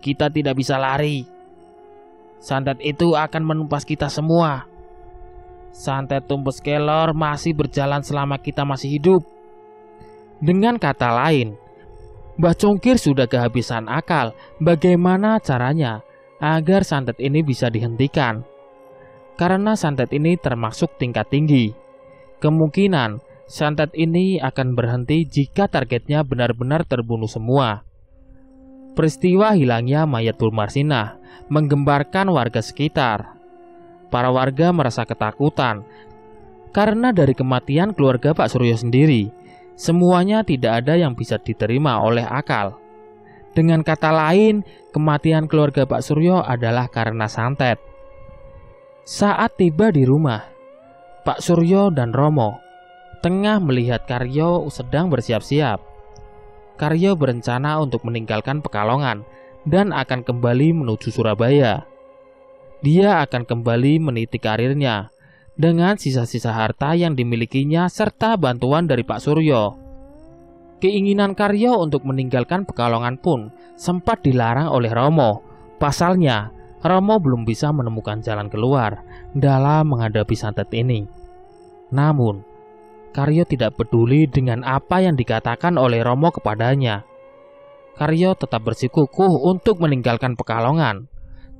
"Kita tidak bisa lari. Santet itu akan menumpas kita semua. Santet tumpes kelor masih berjalan selama kita masih hidup." Dengan kata lain, Mbah Cungkir sudah kehabisan akal bagaimana caranya agar santet ini bisa dihentikan. Karena santet ini termasuk tingkat tinggi, kemungkinan santet ini akan berhenti jika targetnya benar-benar terbunuh semua. Peristiwa hilangnya mayat Bu Marsina menggemparkan warga sekitar. Para warga merasa ketakutan karena dari kematian keluarga Pak Suryo sendiri, semuanya tidak ada yang bisa diterima oleh akal. Dengan kata lain, kematian keluarga Pak Suryo adalah karena santet. Saat tiba di rumah, Pak Suryo dan Romo tengah melihat Karyo sedang bersiap-siap. Karyo berencana untuk meninggalkan Pekalongan dan akan kembali menuju Surabaya. Dia akan kembali meniti karirnya dengan sisa-sisa harta yang dimilikinya serta bantuan dari Pak Suryo. Keinginan Karyo untuk meninggalkan Pekalongan pun sempat dilarang oleh Romo. Pasalnya, Romo belum bisa menemukan jalan keluar dalam menghadapi santet ini. Namun, Karyo tidak peduli dengan apa yang dikatakan oleh Romo kepadanya. Karyo tetap bersikukuh untuk meninggalkan Pekalongan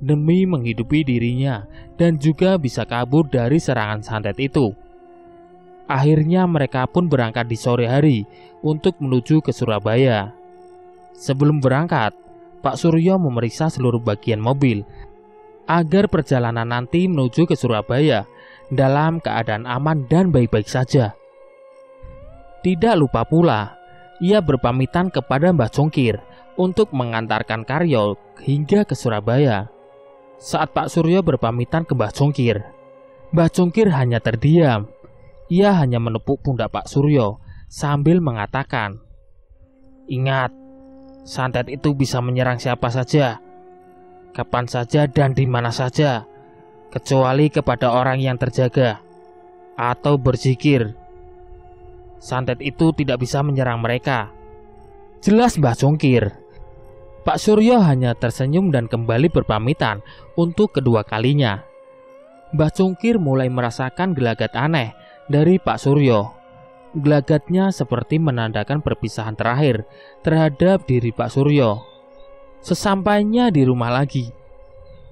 demi menghidupi dirinya dan juga bisa kabur dari serangan santet itu. Akhirnya mereka pun berangkat di sore hari untuk menuju ke Surabaya. Sebelum berangkat, Pak Suryo memeriksa seluruh bagian mobil agar perjalanan nanti menuju ke Surabaya dalam keadaan aman dan baik-baik saja. Tidak lupa pula, ia berpamitan kepada Mbah Congkir untuk mengantarkan Karyo hingga ke Surabaya. Saat Pak Suryo berpamitan ke Mbah Congkir, Mbah Congkir hanya terdiam. Ia hanya menepuk pundak Pak Suryo sambil mengatakan, "Ingat, santet itu bisa menyerang siapa saja, kapan saja dan di mana saja, kecuali kepada orang yang terjaga atau berzikir. Santet itu tidak bisa menyerang mereka." Jelas Mbah Congkir. Pak Suryo hanya tersenyum dan kembali berpamitan untuk kedua kalinya. Mbah Congkir mulai merasakan gelagat aneh dari Pak Suryo. Gelagatnya seperti menandakan perpisahan terakhir terhadap diri Pak Suryo. Sesampainya di rumah lagi,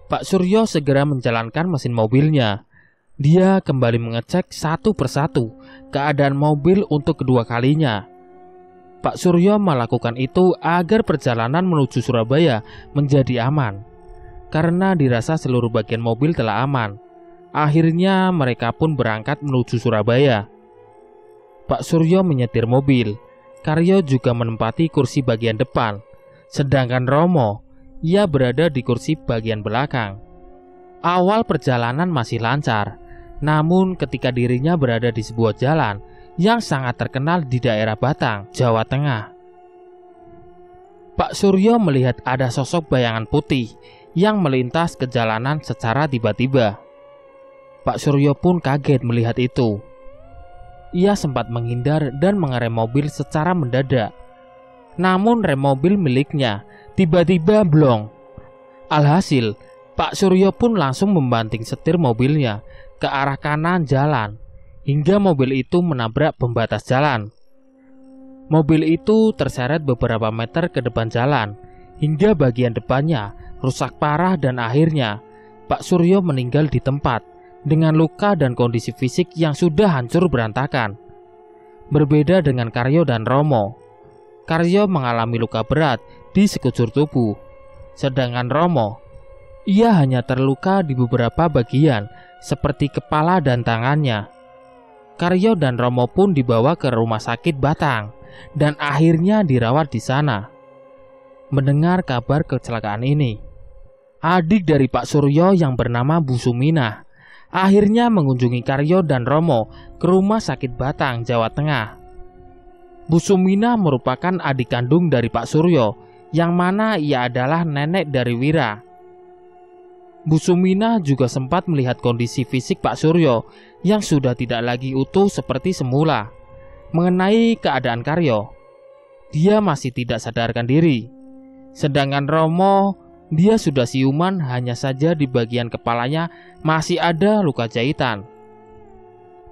Pak Suryo segera menjalankan mesin mobilnya. Dia kembali mengecek satu persatu keadaan mobil untuk kedua kalinya. Pak Suryo melakukan itu agar perjalanan menuju Surabaya menjadi aman. Karena dirasa seluruh bagian mobil telah aman, akhirnya mereka pun berangkat menuju Surabaya. Pak Suryo menyetir mobil, Karyo juga menempati kursi bagian depan, sedangkan Romo, ia berada di kursi bagian belakang. Awal perjalanan masih lancar, namun ketika dirinya berada di sebuah jalan yang sangat terkenal di daerah Batang, Jawa Tengah, Pak Suryo melihat ada sosok bayangan putih yang melintas ke jalanan secara tiba-tiba. Pak Suryo pun kaget melihat itu. Ia sempat menghindar dan mengerem mobil secara mendadak. Namun rem mobil miliknya tiba-tiba blong. Alhasil, Pak Suryo pun langsung membanting setir mobilnya ke arah kanan jalan hingga mobil itu menabrak pembatas jalan. Mobil itu terseret beberapa meter ke depan jalan hingga bagian depannya rusak parah dan akhirnya Pak Suryo meninggal di tempat dengan luka dan kondisi fisik yang sudah hancur berantakan. Berbeda dengan Karyo dan Romo, Karyo mengalami luka berat di sekujur tubuh, sedangkan Romo, ia hanya terluka di beberapa bagian seperti kepala dan tangannya. Karyo dan Romo pun dibawa ke rumah sakit Batang dan akhirnya dirawat di sana. Mendengar kabar kecelakaan ini, adik dari Pak Suryo yang bernama Bu Suminah akhirnya mengunjungi Karyo dan Romo ke rumah sakit Batang, Jawa Tengah. Bu Suminah merupakan adik kandung dari Pak Suryo, yang mana ia adalah nenek dari Wira. Bu Suminah juga sempat melihat kondisi fisik Pak Suryo yang sudah tidak lagi utuh seperti semula. Mengenai keadaan Karyo, dia masih tidak sadarkan diri. Sedangkan Romo, dia sudah siuman, hanya saja di bagian kepalanya masih ada luka jahitan.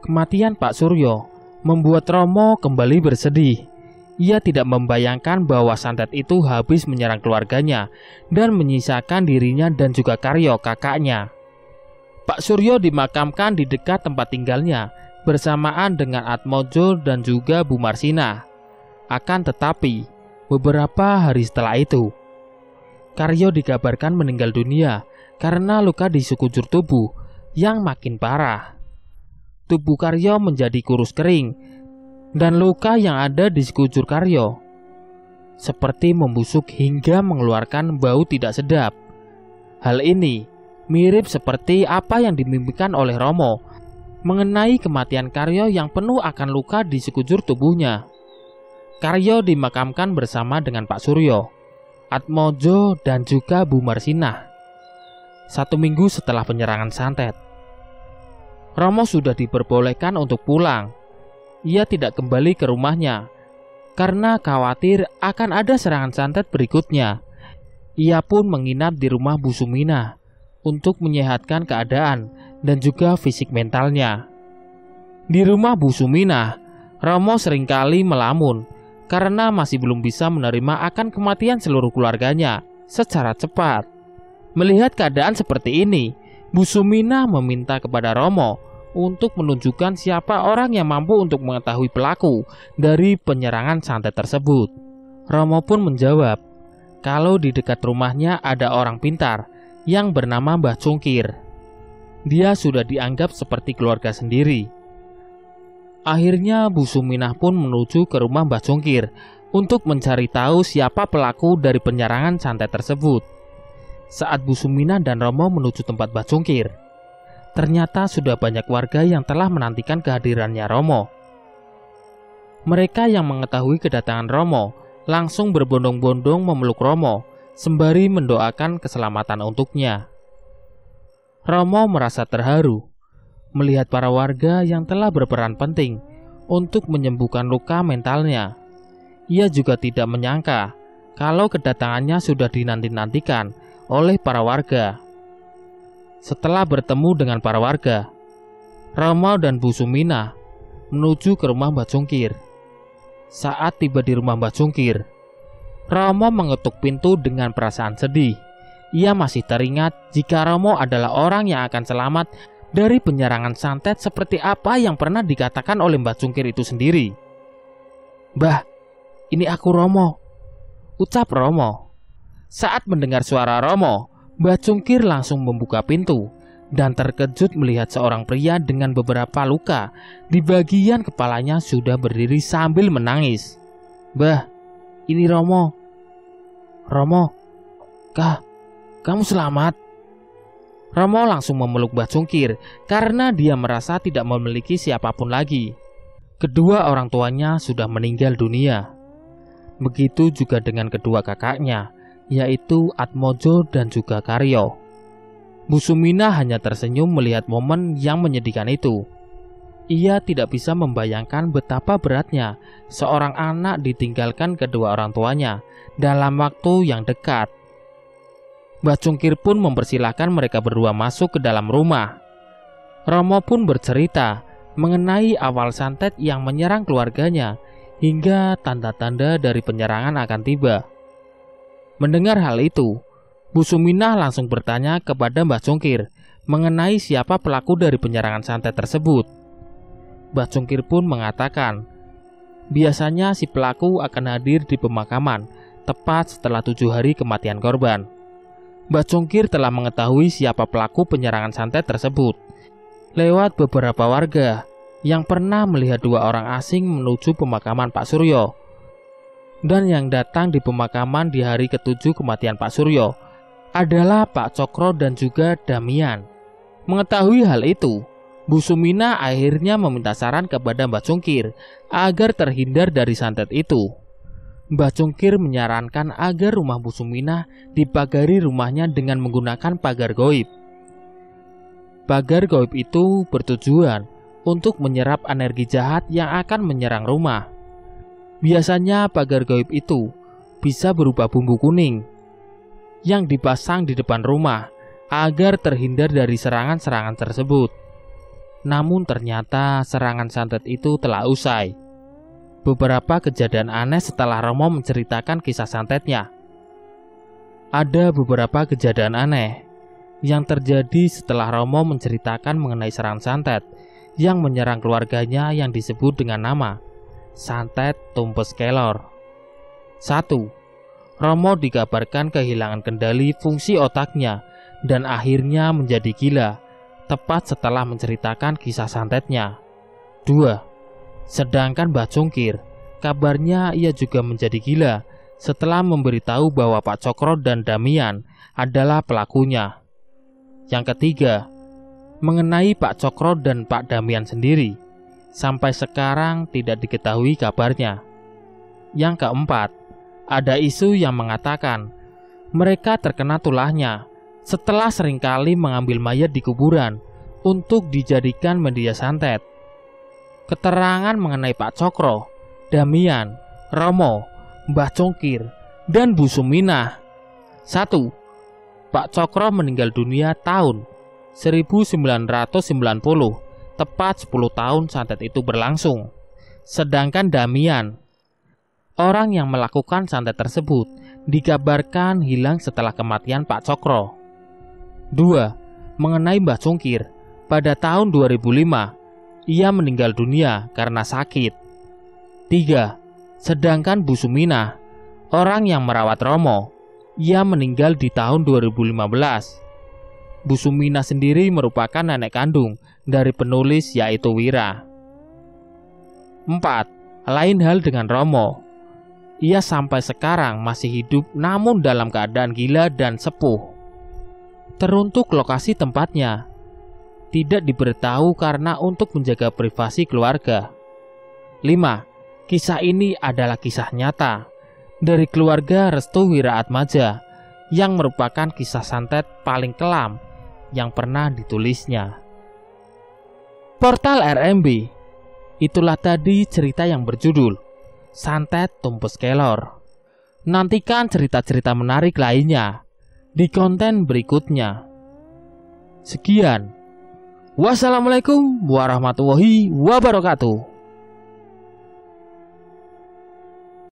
Kematian Pak Suryo membuat Romo kembali bersedih. Ia tidak membayangkan bahwa santet itu habis menyerang keluarganya dan menyisakan dirinya dan juga Karyo, kakaknya. Pak Suryo dimakamkan di dekat tempat tinggalnya bersamaan dengan Atmojo dan juga Bu Marsina. Akan tetapi, beberapa hari setelah itu, Karyo dikabarkan meninggal dunia karena luka di sekujur tubuh yang makin parah. Tubuh Karyo menjadi kurus kering dan luka yang ada di sekujur Karyo seperti membusuk hingga mengeluarkan bau tidak sedap. Hal ini mirip seperti apa yang dimimpikan oleh Romo mengenai kematian Karyo yang penuh akan luka di sekujur tubuhnya. Karyo dimakamkan bersama dengan Pak Suryo, Atmojo, dan juga Bu Marsinah 1 minggu setelah penyerangan santet. Romo sudah diperbolehkan untuk pulang. Ia tidak kembali ke rumahnya karena khawatir akan ada serangan santet berikutnya. Ia pun menginap di rumah Bu Sumina untuk menyehatkan keadaan dan juga fisik mentalnya. Di rumah Bu Sumina, Romo seringkali melamun karena masih belum bisa menerima akan kematian seluruh keluarganya secara cepat. Melihat keadaan seperti ini, Bu Sumina meminta kepada Romo untuk menunjukkan siapa orang yang mampu untuk mengetahui pelaku dari penyerangan santet tersebut. Romo pun menjawab kalau di dekat rumahnya ada orang pintar yang bernama Mbah Cungkir. Dia sudah dianggap seperti keluarga sendiri. Akhirnya Bu Suminah pun menuju ke rumah Mbah Cungkir untuk mencari tahu siapa pelaku dari penyerangan santet tersebut. Saat Bu Suminah dan Romo menuju tempat Mbah Cungkir, ternyata sudah banyak warga yang telah menantikan kehadirannya Romo. Mereka yang mengetahui kedatangan Romo langsung berbondong-bondong memeluk Romo sembari mendoakan keselamatan untuknya. Romo merasa terharu melihat para warga yang telah berperan penting untuk menyembuhkan luka mentalnya. Ia juga tidak menyangka kalau kedatangannya sudah dinanti-nantikan oleh para warga. Setelah bertemu dengan para warga, Romo dan Bu Suminah menuju ke rumah Mbah Cungkir. Saat tiba di rumah Mbah Cungkir, Romo mengetuk pintu dengan perasaan sedih. Ia masih teringat jika Romo adalah orang yang akan selamat dari penyerangan santet seperti apa yang pernah dikatakan oleh Mbah Cungkir itu sendiri. "Mbah, ini aku Romo," ucap Romo. Saat mendengar suara Romo, Mbah Cungkir langsung membuka pintu dan terkejut melihat seorang pria dengan beberapa luka di bagian kepalanya sudah berdiri sambil menangis. "Mbah, ini Romo." "Romo, Kah, kamu selamat?" Romo langsung memeluk Mbah Cungkir karena dia merasa tidak memiliki siapapun lagi. Kedua orang tuanya sudah meninggal dunia. Begitu juga dengan kedua kakaknya, yaitu Atmojo dan juga Karyo. Bu Suminah hanya tersenyum melihat momen yang menyedihkan itu. Ia tidak bisa membayangkan betapa beratnya seorang anak ditinggalkan kedua orang tuanya dalam waktu yang dekat. Mbah Cungkir pun mempersilahkan mereka berdua masuk ke dalam rumah. Romo pun bercerita mengenai awal santet yang menyerang keluarganya hingga tanda-tanda dari penyerangan akan tiba. Mendengar hal itu, Bu Suminah langsung bertanya kepada Mbah Cungkir mengenai siapa pelaku dari penyerangan santet tersebut. Mbah Cungkir pun mengatakan, biasanya si pelaku akan hadir di pemakaman tepat setelah 7 hari kematian korban. Mbah Cungkir telah mengetahui siapa pelaku penyerangan santet tersebut lewat beberapa warga yang pernah melihat 2 orang asing menuju pemakaman Pak Suryo. Dan yang datang di pemakaman di hari ke-7 kematian Pak Suryo adalah Pak Cokro dan juga Damian. Mengetahui hal itu, Bu Suminah akhirnya meminta saran kepada Mbah Cungkir agar terhindar dari santet itu. Mbah Cungkir menyarankan agar rumah Bu Suminah dipagari rumahnya dengan menggunakan pagar goib. Pagar goib itu bertujuan untuk menyerap energi jahat yang akan menyerang rumah. Biasanya pagar goib itu bisa berupa bumbu kuning yang dipasang di depan rumah agar terhindar dari serangan-serangan tersebut. Namun ternyata serangan santet itu telah usai. Beberapa kejadian aneh setelah Romo menceritakan kisah santetnya. Ada beberapa kejadian aneh yang terjadi setelah Romo menceritakan mengenai serangan santet yang menyerang keluarganya yang disebut dengan nama santet tumpes kelor. 1. Romo dikabarkan kehilangan kendali fungsi otaknya dan akhirnya menjadi gila tepat setelah menceritakan kisah santetnya. 2. Sedangkan Mbah Cungkir, kabarnya ia juga menjadi gila setelah memberitahu bahwa Pak Cokro dan Damian adalah pelakunya. Yang ketiga, mengenai Pak Cokro dan Pak Damian sendiri, sampai sekarang tidak diketahui kabarnya. Yang keempat, ada isu yang mengatakan mereka terkena tulahnya setelah seringkali mengambil mayat di kuburan untuk dijadikan media santet. Keterangan mengenai Pak Cokro, Damian, Romo, Mbah Congkir, dan Bu Suminah. 1. Pak Cokro meninggal dunia tahun 1990, tepat 10 tahun santet itu berlangsung. Sedangkan Damian, orang yang melakukan santet tersebut, dikabarkan hilang setelah kematian Pak Cokro. 2. Mengenai Mbah Congkir, pada tahun 2005, ia meninggal dunia karena sakit. 3. Sedangkan Bu Suminah, orang yang merawat Romo, ia meninggal di tahun 2015. Bu Suminah sendiri merupakan nenek kandung dari penulis yaitu Wira. 4. Lain hal dengan Romo. Ia sampai sekarang masih hidup namun dalam keadaan gila dan sepuh. Teruntuk lokasi tempatnya tidak diberitahu karena untuk menjaga privasi keluarga. 5. Kisah ini adalah kisah nyata dari keluarga Restu Wiraatmaja yang merupakan kisah santet paling kelam yang pernah ditulisnya. Portal RMB. Itulah tadi cerita yang berjudul Santet Tumpes Kelor. Nantikan cerita-cerita menarik lainnya di konten berikutnya. Sekian. Wassalamualaikum warahmatullahi wabarakatuh.